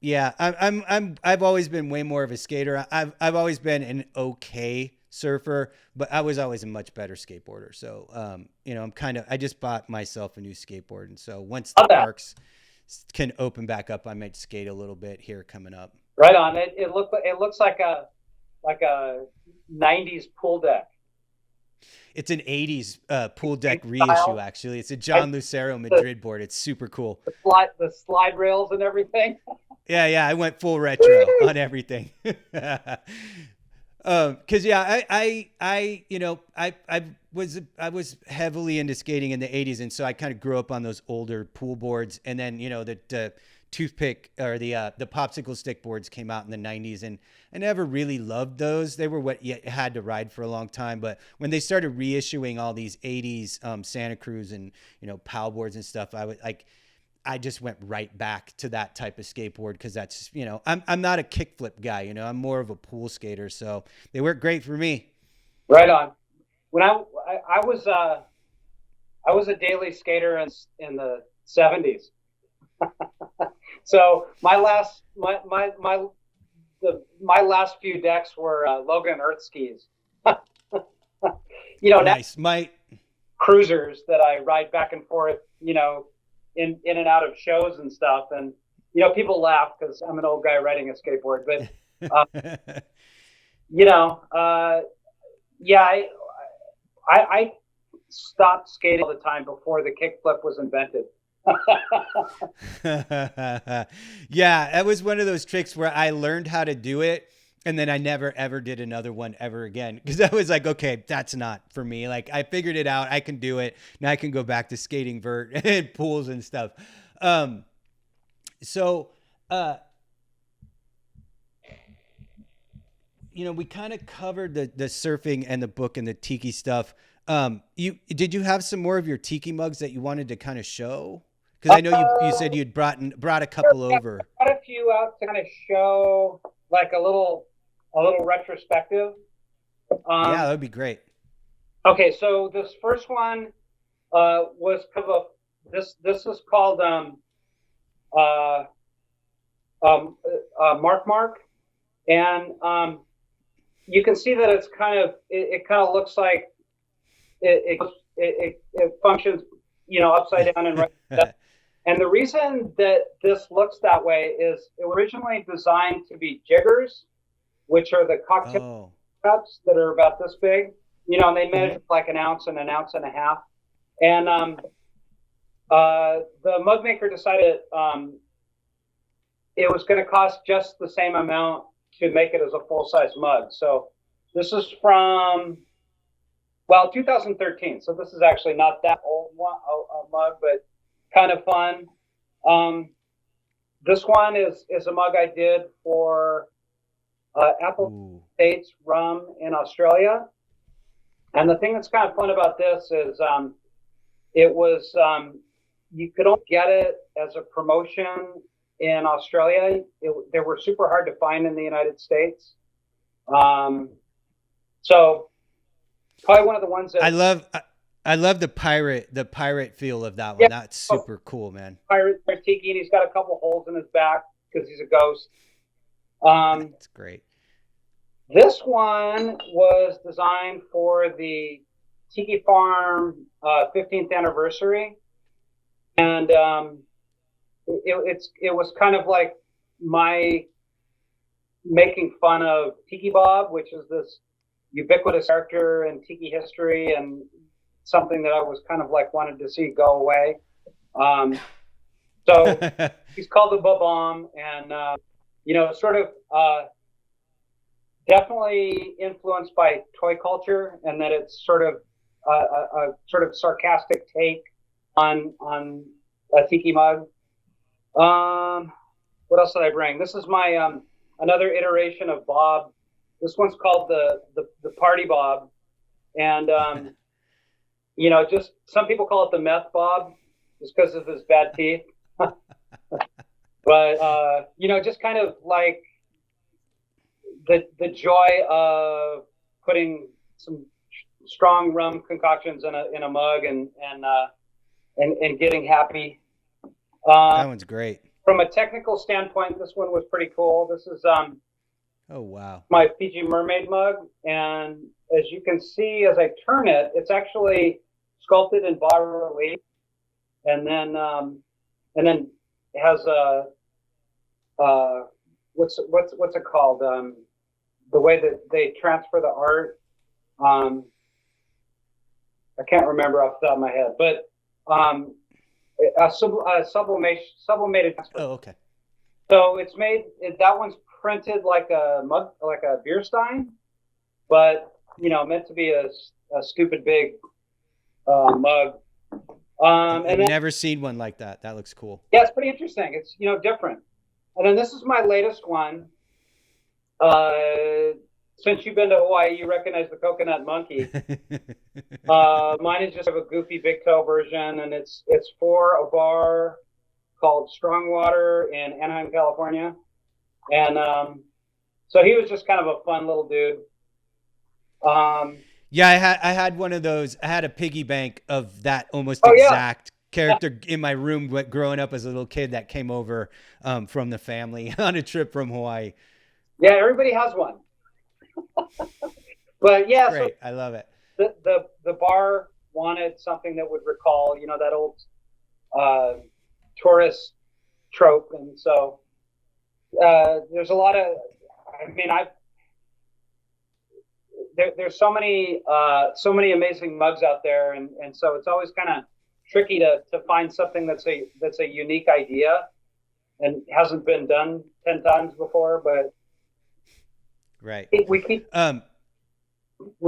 [SPEAKER 1] yeah, I've always been way more of a skater. I've always been an okay surfer, but I was always a much better skateboarder. So I just bought myself a new skateboard, and so once the parks can open back up, I might skate a little bit here coming up.
[SPEAKER 2] Right on. It looks like a 90s pool deck.
[SPEAKER 1] It's an 80s pool deck reissue, actually. It's a John Lucero Madrid board. It's super cool.
[SPEAKER 2] The slide rails and everything.
[SPEAKER 1] Yeah, I went full retro on everything. Cause yeah, I was heavily into skating in the 80s, and so I kind of grew up on those older pool boards, and then the toothpick or the popsicle stick boards came out in the 90s, and I never really loved those. They were what you had to ride for a long time, but when they started reissuing all these 80s Santa Cruz and PAL boards and stuff, I just went right back to that type of skateboard, because that's I'm not a kickflip guy. I'm more of a pool skater, so they work great for me.
[SPEAKER 2] Right on. When I was a daily skater in the 70s. So my last few decks were Logan Earth skis.
[SPEAKER 1] Nice.
[SPEAKER 2] Cruisers that I ride back and forth, in and out of shows and stuff, and people laugh because I'm an old guy riding a skateboard, but I stopped skating all the time before the kickflip was invented.
[SPEAKER 1] Yeah, that was one of those tricks where I learned how to do it, and then I never ever did another one ever again, because I was like, okay, that's not for me. Like, I figured it out, I can do it now. I can go back to skating vert and pools and stuff. We kind of covered the surfing and the book and the Tiki stuff. Did you have some more of your Tiki mugs that you wanted to kind of show? Because I know you said you'd brought a couple over.
[SPEAKER 2] I brought a few out to kind of show, like a little retrospective.
[SPEAKER 1] Yeah, that would be great.
[SPEAKER 2] Okay, so this first one was kind of this is called Mark, and you can see that it's it kind of looks like it functions upside down and right. And the reason that this looks that way is it was originally designed to be jiggers, which are the cocktail cups that are about this big, and they measure like an ounce and a half. And the mug maker decided it was going to cost just the same amount to make it as a full-size mug. So this is from 2013. So this is actually not that old one, a mug, but kind of fun. This one is a mug I did for Apple States rum in Australia. And the thing that's kind of fun about this is it was you could only get it as a promotion in Australia. They were super hard to find in the United States. So probably one of the ones that
[SPEAKER 1] I love the pirate feel of that one. Yeah. That's super cool, man.
[SPEAKER 2] Pirate Tiki, and he's got a couple holes in his back because he's a ghost.
[SPEAKER 1] That's great.
[SPEAKER 2] This one was designed for the Tiki Farm 15th anniversary, and it was kind of like my making fun of Tiki Bob, which is this ubiquitous character in Tiki history and something that I was kind of like wanted to see go away. So he's called the Bob-omb, and sort of definitely influenced by toy culture, and that it's sort of a sort of sarcastic take on a Tiki mug. What else did I bring? This is my another iteration of Bob. This one's called the Party Bob, and just some people call it the Meth Bob, just because of his bad teeth. But just kind of like the joy of putting some strong rum concoctions in a mug and getting happy.
[SPEAKER 1] That one's great.
[SPEAKER 2] From a technical standpoint, this one was pretty cool. This is
[SPEAKER 1] oh wow,
[SPEAKER 2] my Fiji Mermaid mug, and as you can see, as I turn it, it's actually sculpted in bas relief, and then has a what's it called? The way that they transfer the art. I can't remember off the top of my head, but sublimated transfer.
[SPEAKER 1] Oh, okay.
[SPEAKER 2] So it's made. That one's printed like a mug, like a beer stein, but meant to be a stupid big mug.
[SPEAKER 1] I've
[SPEAKER 2] And then,
[SPEAKER 1] never seen one like that. That looks cool.
[SPEAKER 2] yeah, it's pretty interesting. It's different. And then this is my latest one. Since you've been to Hawaii, you recognize the coconut monkey. Mine is just a goofy BigToe version, and it's for a bar called Strongwater in Anaheim, California. And so he was just kind of a fun little dude.
[SPEAKER 1] Yeah, I had one of those. I had a piggy bank of that almost exact character in my room growing up as a little kid that came over from the family on a trip from Hawaii.
[SPEAKER 2] Yeah, everybody has one. But yeah,
[SPEAKER 1] great. So I love it.
[SPEAKER 2] The bar wanted something that would recall, that old tourist trope, and so there's a lot of. I mean, there's so many amazing mugs out there, and so it's always kind of tricky to find something that's a unique idea and hasn't been done 10 times before, but
[SPEAKER 1] right.
[SPEAKER 2] We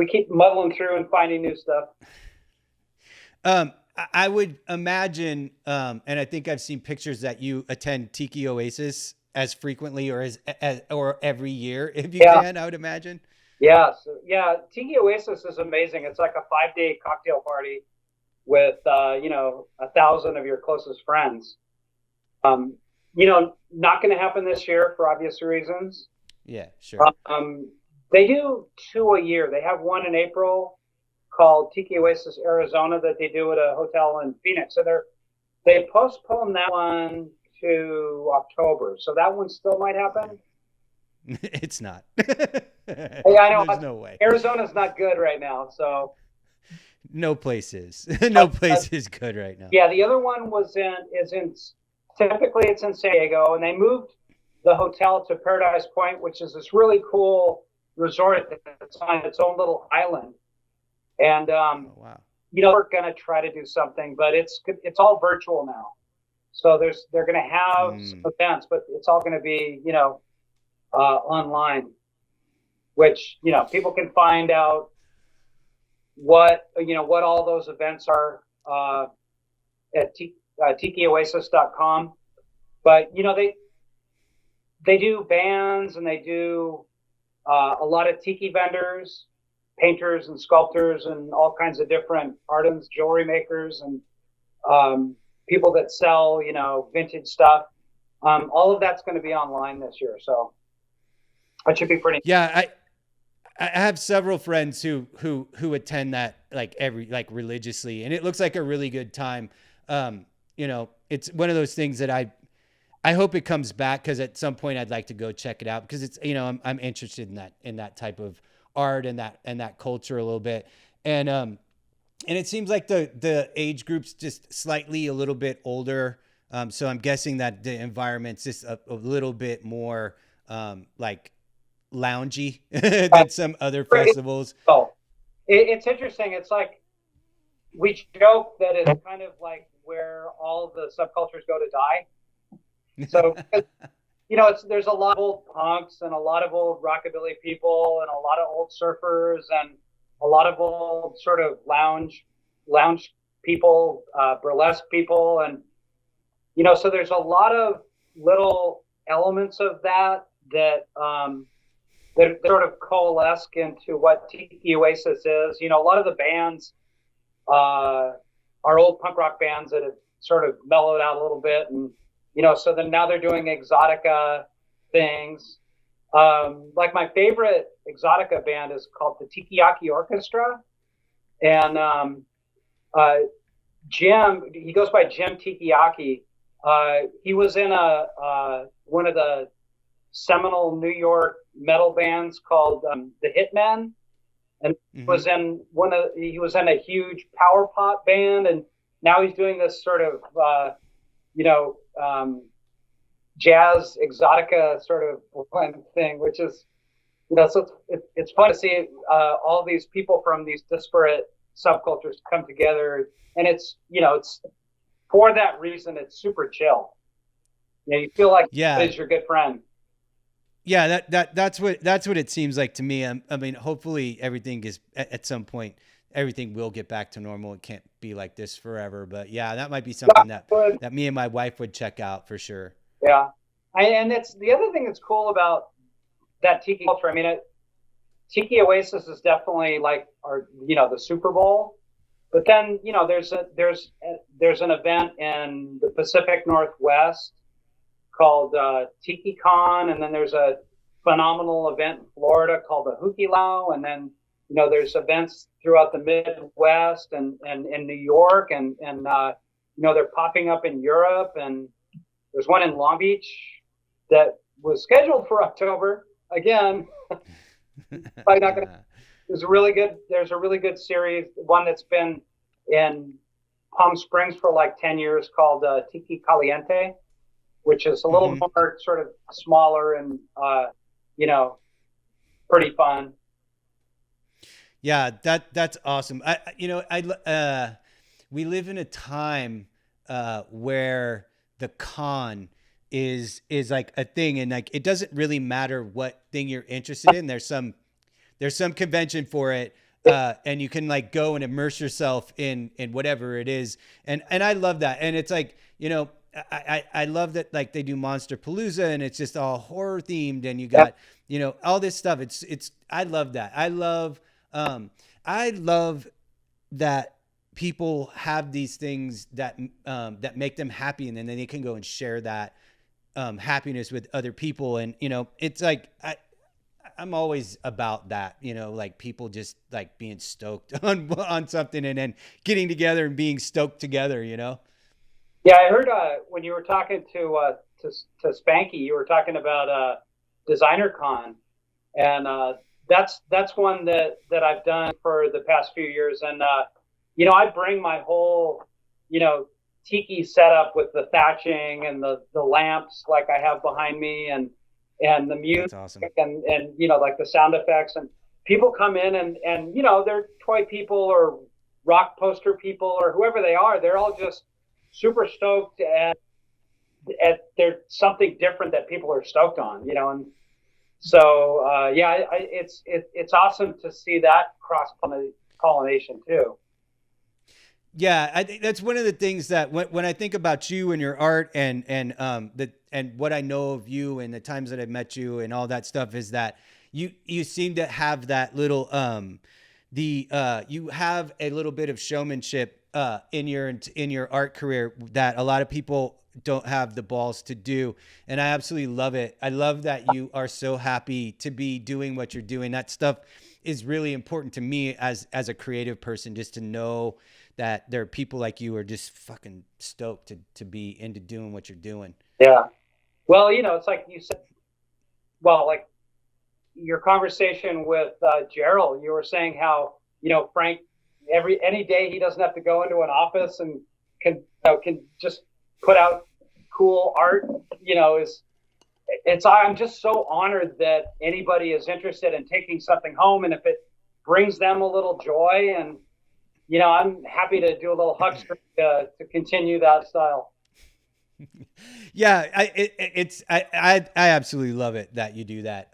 [SPEAKER 2] keep muddling through and finding new stuff.
[SPEAKER 1] I would imagine, and I think I've seen pictures that you attend Tiki Oasis as frequently or or every year, if you can, I would imagine.
[SPEAKER 2] Yeah. So, Tiki Oasis is amazing. It's like a 5-day cocktail party with, 1,000 of your closest friends. Not going to happen this year for obvious reasons.
[SPEAKER 1] Yeah, sure.
[SPEAKER 2] They do 2 a year. They have one in April called Tiki Oasis Arizona that they do at a hotel in Phoenix. So they postponed that one to October. So that one still might happen.
[SPEAKER 1] It's not.
[SPEAKER 2] Yeah, I know.
[SPEAKER 1] There's no way.
[SPEAKER 2] Arizona's not good right now. So
[SPEAKER 1] no place is. No place is good right now.
[SPEAKER 2] Yeah, the other one typically it's in San Diego, and they moved the hotel to Paradise Point, which is this really cool resort that's on its own little island. And
[SPEAKER 1] wow.
[SPEAKER 2] We're gonna try to do something, but it's all virtual now. So they're gonna have some events, but it's all gonna be online, which people can find out what all those events are at tikioasis.com. But they do bands, and they do a lot of tiki vendors, painters and sculptors, and all kinds of different artisans, jewelry makers, and people that sell vintage stuff. All of that's going to be online this year, so that should be pretty.
[SPEAKER 1] Yeah, I have several friends who attend that religiously, and it looks like a really good time. It's one of those things that I hope it comes back, because at some point I'd like to go check it out, because it's I'm interested in that type of art and that culture a little bit, and it seems like the age group's just slightly a little bit older, so I'm guessing that the environment's just a little bit more loungy than some other festivals.
[SPEAKER 2] It's interesting. It's like we joke that it's kind of like where all the subcultures go to die. So, there's a lot of old punks and a lot of old rockabilly people and a lot of old surfers and a lot of old sort of lounge people, burlesque people. And, so there's a lot of little elements of that sort of coalesce into what Tiki Oasis is. A lot of the bands are old punk rock bands that have sort of mellowed out a little bit, and so then now they're doing exotica things. Like my favorite exotica band is called the Tiki Orchestra, and Jim, he goes by Jim Tikiaki. He was in one of the seminal New York metal bands called the Hitmen, and he was in a huge power pop band, and now he's doing this sort of jazz exotica sort of one thing, which is, so it's fun to see all these people from these disparate subcultures come together, and it's for that reason it's super chill. You feel like it's your good friend.
[SPEAKER 1] Yeah, that's what it seems like to me. I mean, hopefully everything is at some point everything will get back to normal. It can't be like this forever, but yeah, that might be something that me and my wife would check out for sure.
[SPEAKER 2] Yeah, and it's the other thing that's cool about that Tiki culture. I mean, Tiki Oasis is definitely like the Super Bowl, but then there's an event in the Pacific Northwest called Tiki Con, and then there's a phenomenal event in Florida called the Hukilau, and then there's events throughout the Midwest and in New York, and they're popping up in Europe, and there's one in Long Beach that was scheduled for October again. Probably not gonna. There's a really good series, one that's been in Palm Springs for like 10 years called Tiki Caliente, which is a little more sort of smaller and pretty fun.
[SPEAKER 1] Yeah, that's awesome. We live in a time where the con is like a thing, and like it doesn't really matter what thing you're interested in. There's some convention for it, and you can like go and immerse yourself in whatever it is, and I love that. And it's like I love that like they do Monster Palooza, and it's just all horror themed, and you got all this stuff. It's I love that. I love that people have these things that make them happy, and then they can go and share that happiness with other people. And it's like I'm always about that, like people just like being stoked on something, and then getting together and being stoked together. Yeah,
[SPEAKER 2] I heard when you were talking to Spanky, you were talking about Designer Con, and that's one that I've done for the past few years, and I bring my whole Tiki setup with the thatching and the lamps like I have behind me, and the music. That's awesome. and like the sound effects, and people come in and they're toy people or rock poster people or whoever they are. They're all just super stoked at there's something different that people are stoked on, and so it's awesome to see that cross pollination too.
[SPEAKER 1] Yeah, I think that's one of the things that when I think about you and your art and what I know of you and the times that I've met you and all that stuff is that you seem to have that little you have a little bit of showmanship in your art career that a lot of people don't have the balls to do, and I absolutely love it. I love that you are so happy to be doing what you're doing. That stuff is really important to me as a creative person, just to know that there are people like you who are just fucking stoked to be into doing what you're doing.
[SPEAKER 2] Yeah. Well, it's like you said, like your conversation with Gerald, you were saying how, Frank, any day he doesn't have to go into an office and can just put out cool art, I'm just so honored that anybody is interested in taking something home, and if it brings them a little joy, and I'm happy to do a little huckster to continue that style.
[SPEAKER 1] Yeah, I absolutely love it that you do that.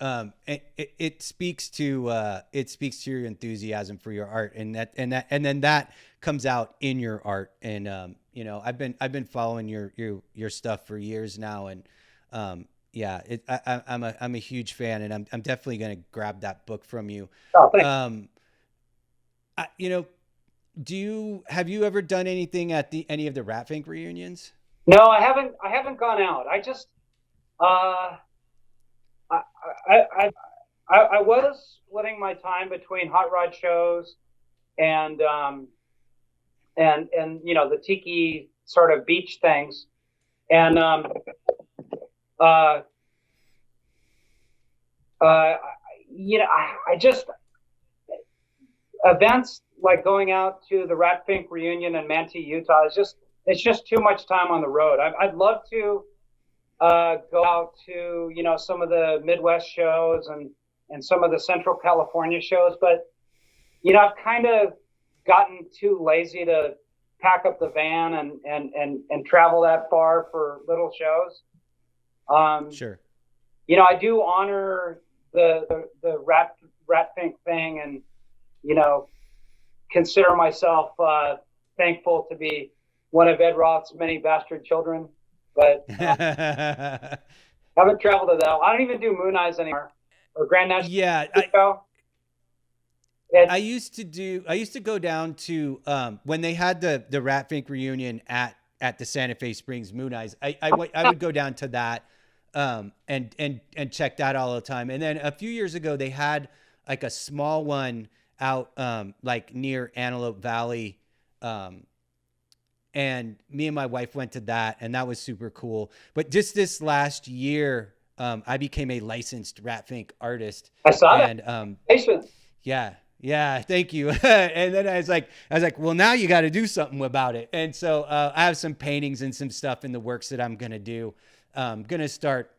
[SPEAKER 1] It speaks to your enthusiasm for your art, and then that comes out in your art. And I've been following your stuff for years now, and yeah, I'm a huge fan, and I'm definitely gonna grab that book from you.
[SPEAKER 2] Oh, thanks.
[SPEAKER 1] Have you ever done anything at any of the Rat Fink reunions?
[SPEAKER 2] No, I haven't gone out. I just I was splitting my time between hot rod shows and the Tiki sort of beach things, and I just events like going out to the Rat Fink reunion in Manti, Utah it's just too much time on the road. I'd love to go out to, some of the Midwest shows and some of the Central California shows. But, I've kind of gotten too lazy to pack up the van and travel that far for little shows.
[SPEAKER 1] Sure.
[SPEAKER 2] I do honor the rat fink thing, and, consider myself thankful to be one of Ed Roth's many bastard children. But haven't traveled to that. I don't even do Moon Eyes anymore or Grand National.
[SPEAKER 1] Yeah, I used to go down to when they had the Rat Fink reunion at the Santa Fe Springs Moon Eyes. I would go down to that and check that all the time. And then a few years ago they had like a small one out like near Antelope Valley. And me and my wife went to that, and that was super cool. But just this last year, I became a licensed Rat Fink artist.
[SPEAKER 2] I saw
[SPEAKER 1] that. Yeah, thank you. And then I was like, well, now you got to do something about it. And so I have some paintings and some stuff in the works that I'm gonna do. I'm gonna start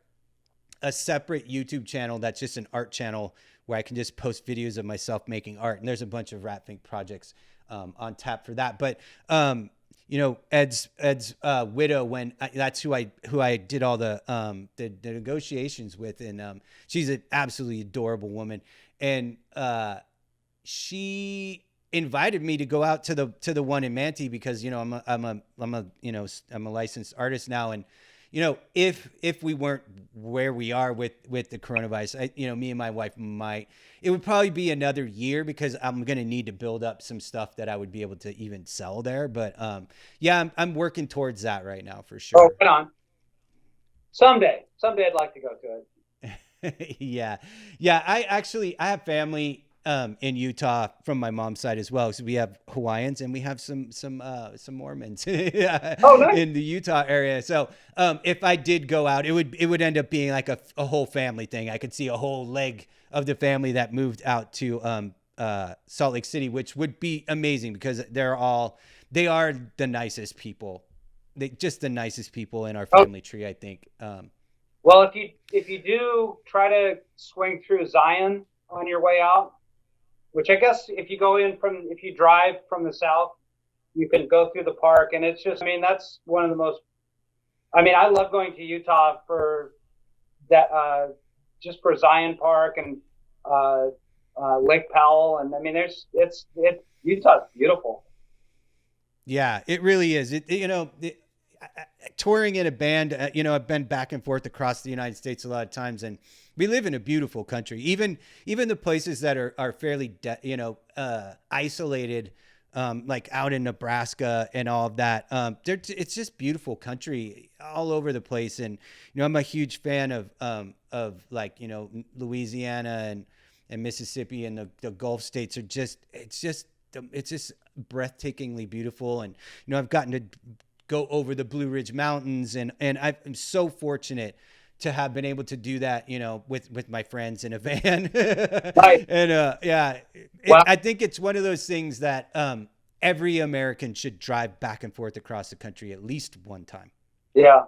[SPEAKER 1] a separate YouTube channel that's just an art channel where I can just post videos of myself making art. And there's a bunch of Rat Fink projects on tap for that. But Ed's widow, that's who I did all the negotiations with, and she's an absolutely adorable woman, and she invited me to go out to the one in Manti because I'm a licensed artist now, and if we weren't where we are with the coronavirus, me and my wife it would probably be another year because I'm going to need to build up some stuff that I would be able to even sell there. But I'm working towards that right now for sure.
[SPEAKER 2] Oh, right on. Someday I'd like to go to
[SPEAKER 1] it. Yeah. I have family in Utah from my mom's side as well. So we have Hawaiians and we have some Mormons nice. In the Utah area. So if I did go out, it would end up being like a whole family thing. I could see a whole leg of the family that moved out to Salt Lake City, which would be amazing because they are the nicest people. Just the nicest people in our family tree, I think.
[SPEAKER 2] Well, if you do try to swing through Zion on your way out, which I guess if you drive from the south, you can go through the park, and it's just, that's one of the most, I love going to Utah for that, just for Zion Park and Lake Powell, and Utah's beautiful.
[SPEAKER 1] Yeah, it really is. Touring in a band, I've been back and forth across the United States a lot of times, and we live in a beautiful country. Even the places that are fairly, isolated, like out in Nebraska and all of that. It's just beautiful country all over the place. And, I'm a huge fan of like, Louisiana and Mississippi and the Gulf states are it's just breathtakingly beautiful. And, I've gotten to go over the Blue Ridge Mountains, and I'm so fortunate to have been able to do that, with my friends in a van. Right. And wow. I think it's one of those things that every American should drive back and forth across the country at least one time.
[SPEAKER 2] Yeah,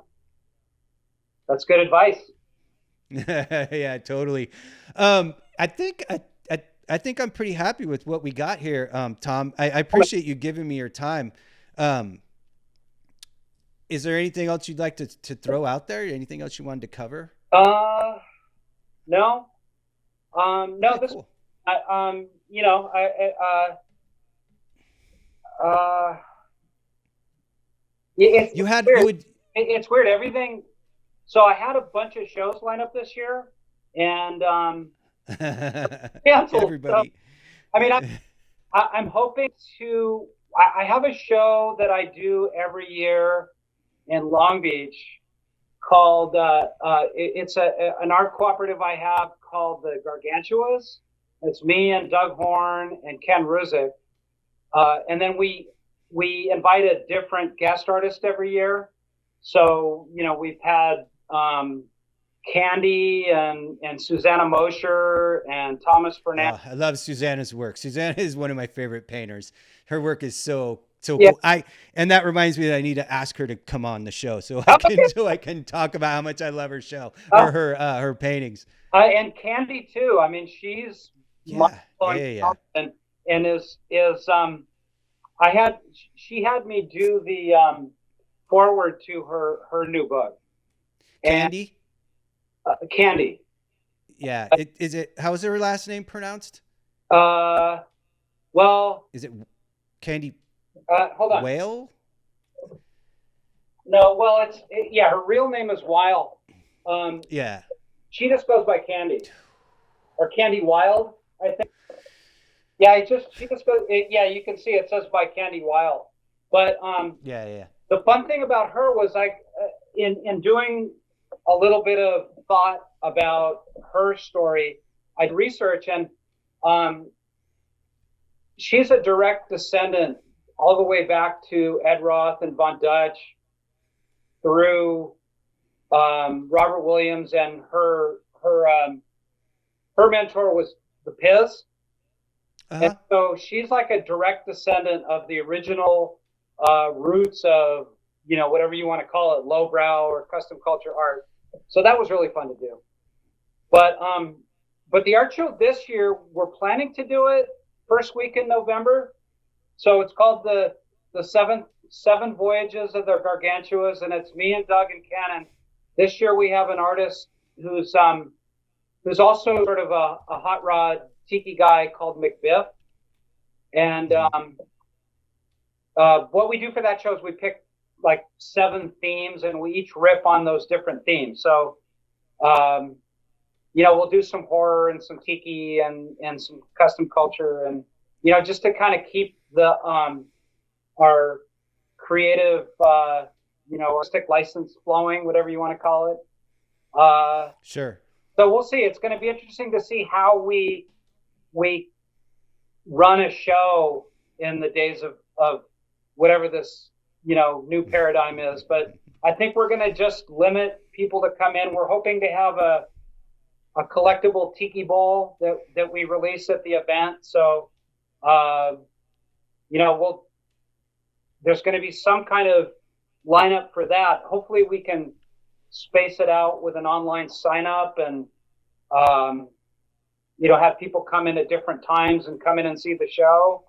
[SPEAKER 2] that's good advice.
[SPEAKER 1] Yeah, totally. I think I'm pretty happy with what we got here, Tom. I appreciate you giving me your time. Is there anything else you'd like to throw out there? Anything else you wanted to cover?
[SPEAKER 2] No. No,
[SPEAKER 1] okay,
[SPEAKER 2] this,
[SPEAKER 1] cool. It's weird. Everything. So I had a bunch of shows lined up this year, and canceled. Everybody.
[SPEAKER 2] So, I'm hoping to. I have a show that I do every year in Long Beach called it's an art cooperative I have called the Gargantuas. It's me and Doug Horn and Ken Ruzick, and then we invite a different guest artist every year. So we've had Candy and Susanna Mosher and Thomas Fernandez.
[SPEAKER 1] I love Susanna's work. Susanna is one of my favorite painters. Her work is so
[SPEAKER 2] Yeah.
[SPEAKER 1] cool. And that reminds me that I need to ask her to come on the show so I can talk about how much I love her show or her paintings.
[SPEAKER 2] And Candy too. I mean, she's
[SPEAKER 1] Yeah.
[SPEAKER 2] and is she had me do the forward to her new book.
[SPEAKER 1] Candy?
[SPEAKER 2] Candy.
[SPEAKER 1] Yeah. How is her last name pronounced?
[SPEAKER 2] Well,
[SPEAKER 1] is it Candy?
[SPEAKER 2] Hold on.
[SPEAKER 1] Whale?
[SPEAKER 2] No, well, her real name is Weil.
[SPEAKER 1] Yeah.
[SPEAKER 2] She just goes by Candy or Candy Wild, I think. Yeah, she just goes. You can see it says by Candy Wild. But
[SPEAKER 1] yeah.
[SPEAKER 2] The fun thing about her was in doing a little bit of thought about her story, I'd research and she's a direct descendant all the way back to Ed Roth and Von Dutch through Robert Williams, and her mentor was the Piz. And so she's like a direct descendant of the original roots of, whatever you want to call it, lowbrow or custom culture art. So that was really fun to do. But the art show this year, we're planning to do it first week in November. So it's called the seven voyages of the Gargantuas, and it's me and Doug and Cannon. This year we have an artist who's also sort of a hot rod Tiki guy called McBiff. And what we do for that show is we pick like 7 themes, and we each riff on those different themes. So, we'll do some horror and some Tiki and some custom culture, and just to kind of keep the our creative artistic license flowing, whatever you want to call it.
[SPEAKER 1] Sure.
[SPEAKER 2] So we'll see. It's going to be interesting to see how we run a show in the days of whatever this new paradigm is. But I think we're going to just limit people to come in. We're hoping to have a collectible Tiki bowl that we release at the event. So there's going to be some kind of lineup for that. Hopefully we can space it out with an online sign up and have people come in at different times and come in and see the show.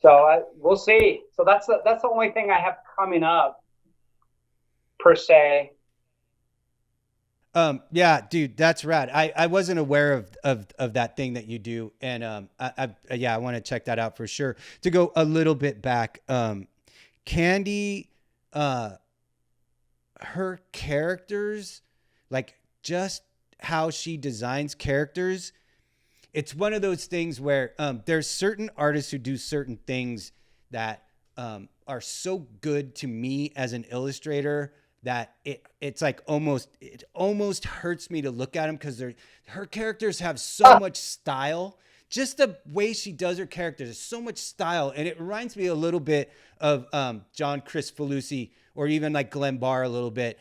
[SPEAKER 2] So we'll see. So that's the only thing I have coming up per se.
[SPEAKER 1] Yeah, dude, that's rad. I wasn't aware of that thing that you do. And, I want to check that out for sure. To go a little bit back, Candy, her characters, like just how she designs characters. It's one of those things where, there's certain artists who do certain things that, are so good to me as an illustrator that it's like it almost hurts me to look at them, because her characters have so much style. Just the way she does her characters is so much style, and it reminds me a little bit of John Cristoforetti or even like Glenn Barr a little bit,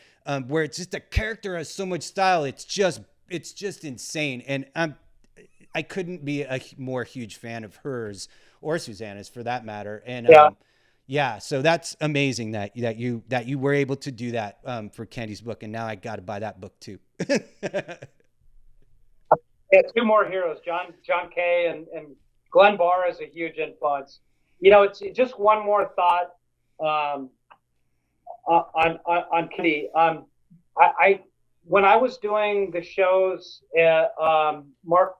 [SPEAKER 1] where it's just a character has so much style. It's just insane, and I couldn't be a more huge fan of hers or Susanna's for that matter. And so that's amazing that you were able to do that for Candy's book, and now I got to buy that book too.
[SPEAKER 2] Yeah, 2 more heroes, John Kay and Glenn Barr is a huge influence. It's just one more thought on Candy. I when I was doing the shows at Mark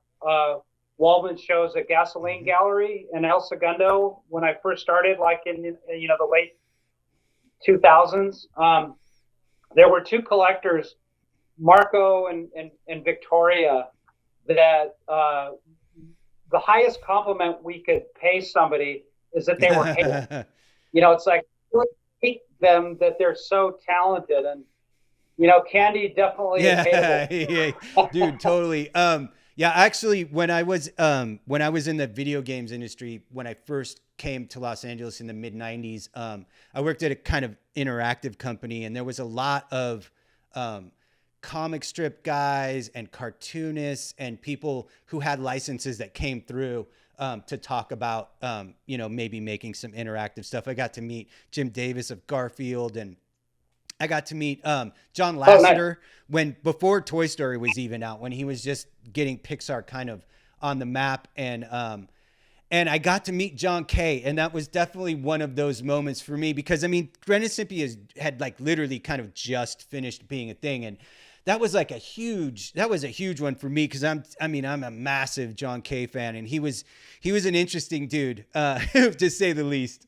[SPEAKER 2] Waldman's shows at Gasoline Gallery in El Segundo when I first started, like in the late 2000s, there were 2 collectors, Marco and Victoria, that the highest compliment we could pay somebody is that they were hated. It's like really hate them that they're so talented, and Candy definitely is hateable.
[SPEAKER 1] Yeah, dude, totally. Yeah, actually, when I was in the video games industry, when I first came to Los Angeles in the mid '90s, I worked at a kind of interactive company, and there was a lot of comic strip guys and cartoonists and people who had licenses that came through to talk about, maybe making some interactive stuff. I got to meet Jim Davis of Garfield, and I got to meet John Lasseter before Toy Story was even out, when he was just getting Pixar kind of on the map. And I got to meet John Kay, and that was definitely one of those moments for me, because I mean, Ren and Stimpy had like literally kind of just finished being a thing, and that was a huge one for me, because I'm a massive John Kay fan, and he was an interesting dude, to say the least.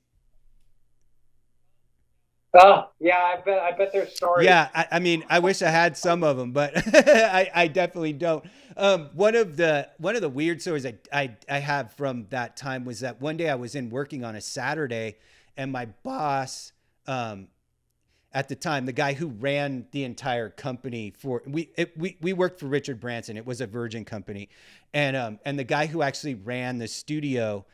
[SPEAKER 2] Oh yeah, I bet there's stories.
[SPEAKER 1] Yeah, I mean, I wish I had some of them, but I definitely don't. One of the weird stories I have from that time was that one day I was working on a Saturday, and my boss, at the time, the guy who ran the entire company we worked for Richard Branson. It was a Virgin company, and the guy who actually ran the studio.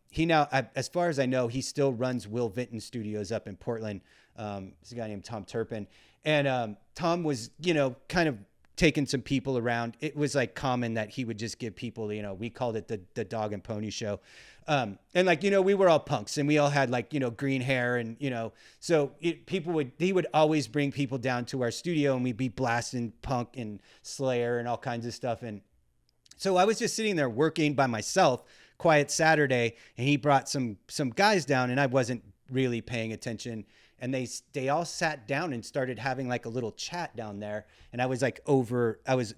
[SPEAKER 1] He now, as far as I know, he still runs Will Vinton Studios up in Portland. There's a guy named Tom Turpin, and Tom was, kind of taking some people around. It was like common that he would just give people, we called it the dog and pony show. And we were all punks, and we all had green hair, and, so he would always bring people down to our studio, and we'd be blasting punk and Slayer and all kinds of stuff. And so I was just sitting there working by myself, quiet Saturday, and he brought some guys down, and I wasn't really paying attention, and they all sat down and started having like a little chat down there, and I was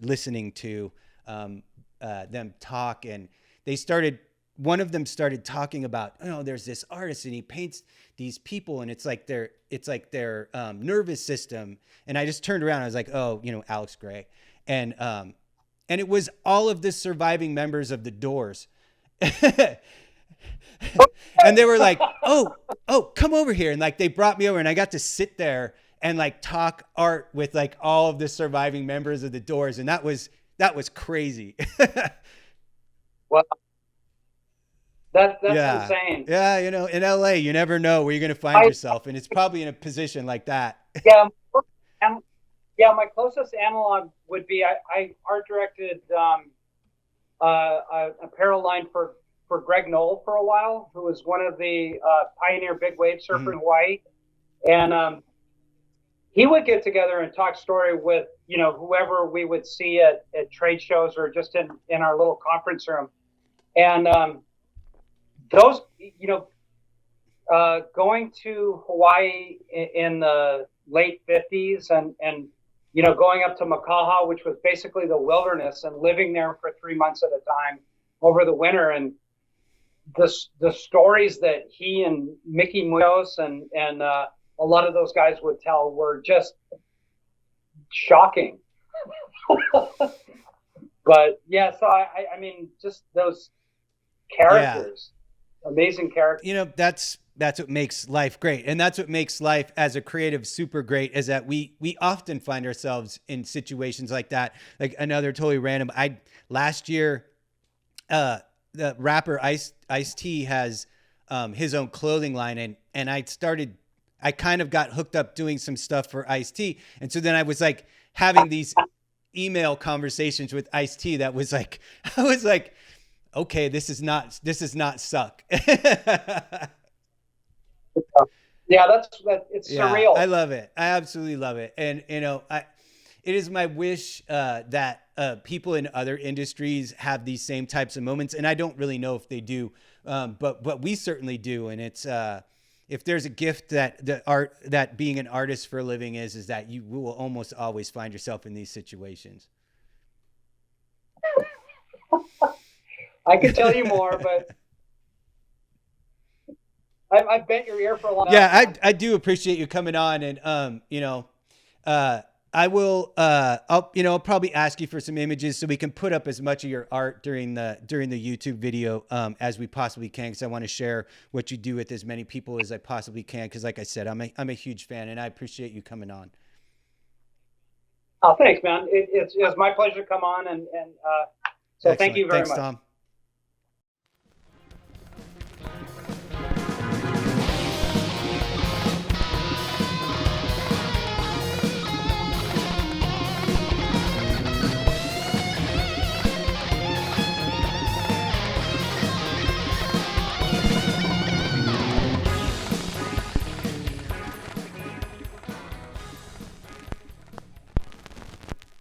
[SPEAKER 1] listening to them talk, and one of them started talking about, there's this artist, and he paints these people, and it's like their nervous system. And I just turned around, I was like, Alex Gray, and it was all of the surviving members of the Doors. And they were like, oh, come over here. And they brought me over, and I got to sit there and talk art with all of the surviving members of the Doors. And that was crazy.
[SPEAKER 2] Well, that's insane.
[SPEAKER 1] Yeah. In LA, you never know where you're going to find yourself. And it's probably in a position like that.
[SPEAKER 2] Yeah. My closest analog would be, I art directed, apparel line for Greg Knoll for a while, who was one of the pioneer big wave surfer in Hawaii, and he would get together and talk story with whoever we would see at trade shows or just in our little conference room, and those going to Hawaii in the late 50s and going up to Makaha, which was basically the wilderness, and living there for 3 months at a time over the winter. And the stories that he and Mickey Munoz and a lot of those guys would tell were just shocking. But yeah, so I mean, just those characters, amazing characters.
[SPEAKER 1] That's what makes life great. And that's what makes life as a creative super great, is that we often find ourselves in situations like that. Like another totally random, last year, the rapper Ice-T has his own clothing line, and I kind of got hooked up doing some stuff for Ice-T. And so then I was having these email conversations with Ice-T that was I was like, okay, this is not suck.
[SPEAKER 2] Yeah, it's surreal.
[SPEAKER 1] I love it. I absolutely love it. And it is my wish that people in other industries have these same types of moments. And I don't really know if they do, but we certainly do. And it's if there's a gift that being an artist for a living is that you will almost always find yourself in these situations.
[SPEAKER 2] I could tell you more, but I bent your ear for a long time.
[SPEAKER 1] Yeah, I do appreciate you coming on, and I will I'll probably ask you for some images so we can put up as much of your art during the YouTube video as we possibly can, because I want to share what you do with as many people as I possibly can, because like I said, I'm a huge fan, and I appreciate you coming on.
[SPEAKER 2] Oh, thanks, man. It was my pleasure to come on, and so
[SPEAKER 1] Excellent.
[SPEAKER 2] Thank you very
[SPEAKER 1] Thanks,
[SPEAKER 2] much.
[SPEAKER 1] Tom.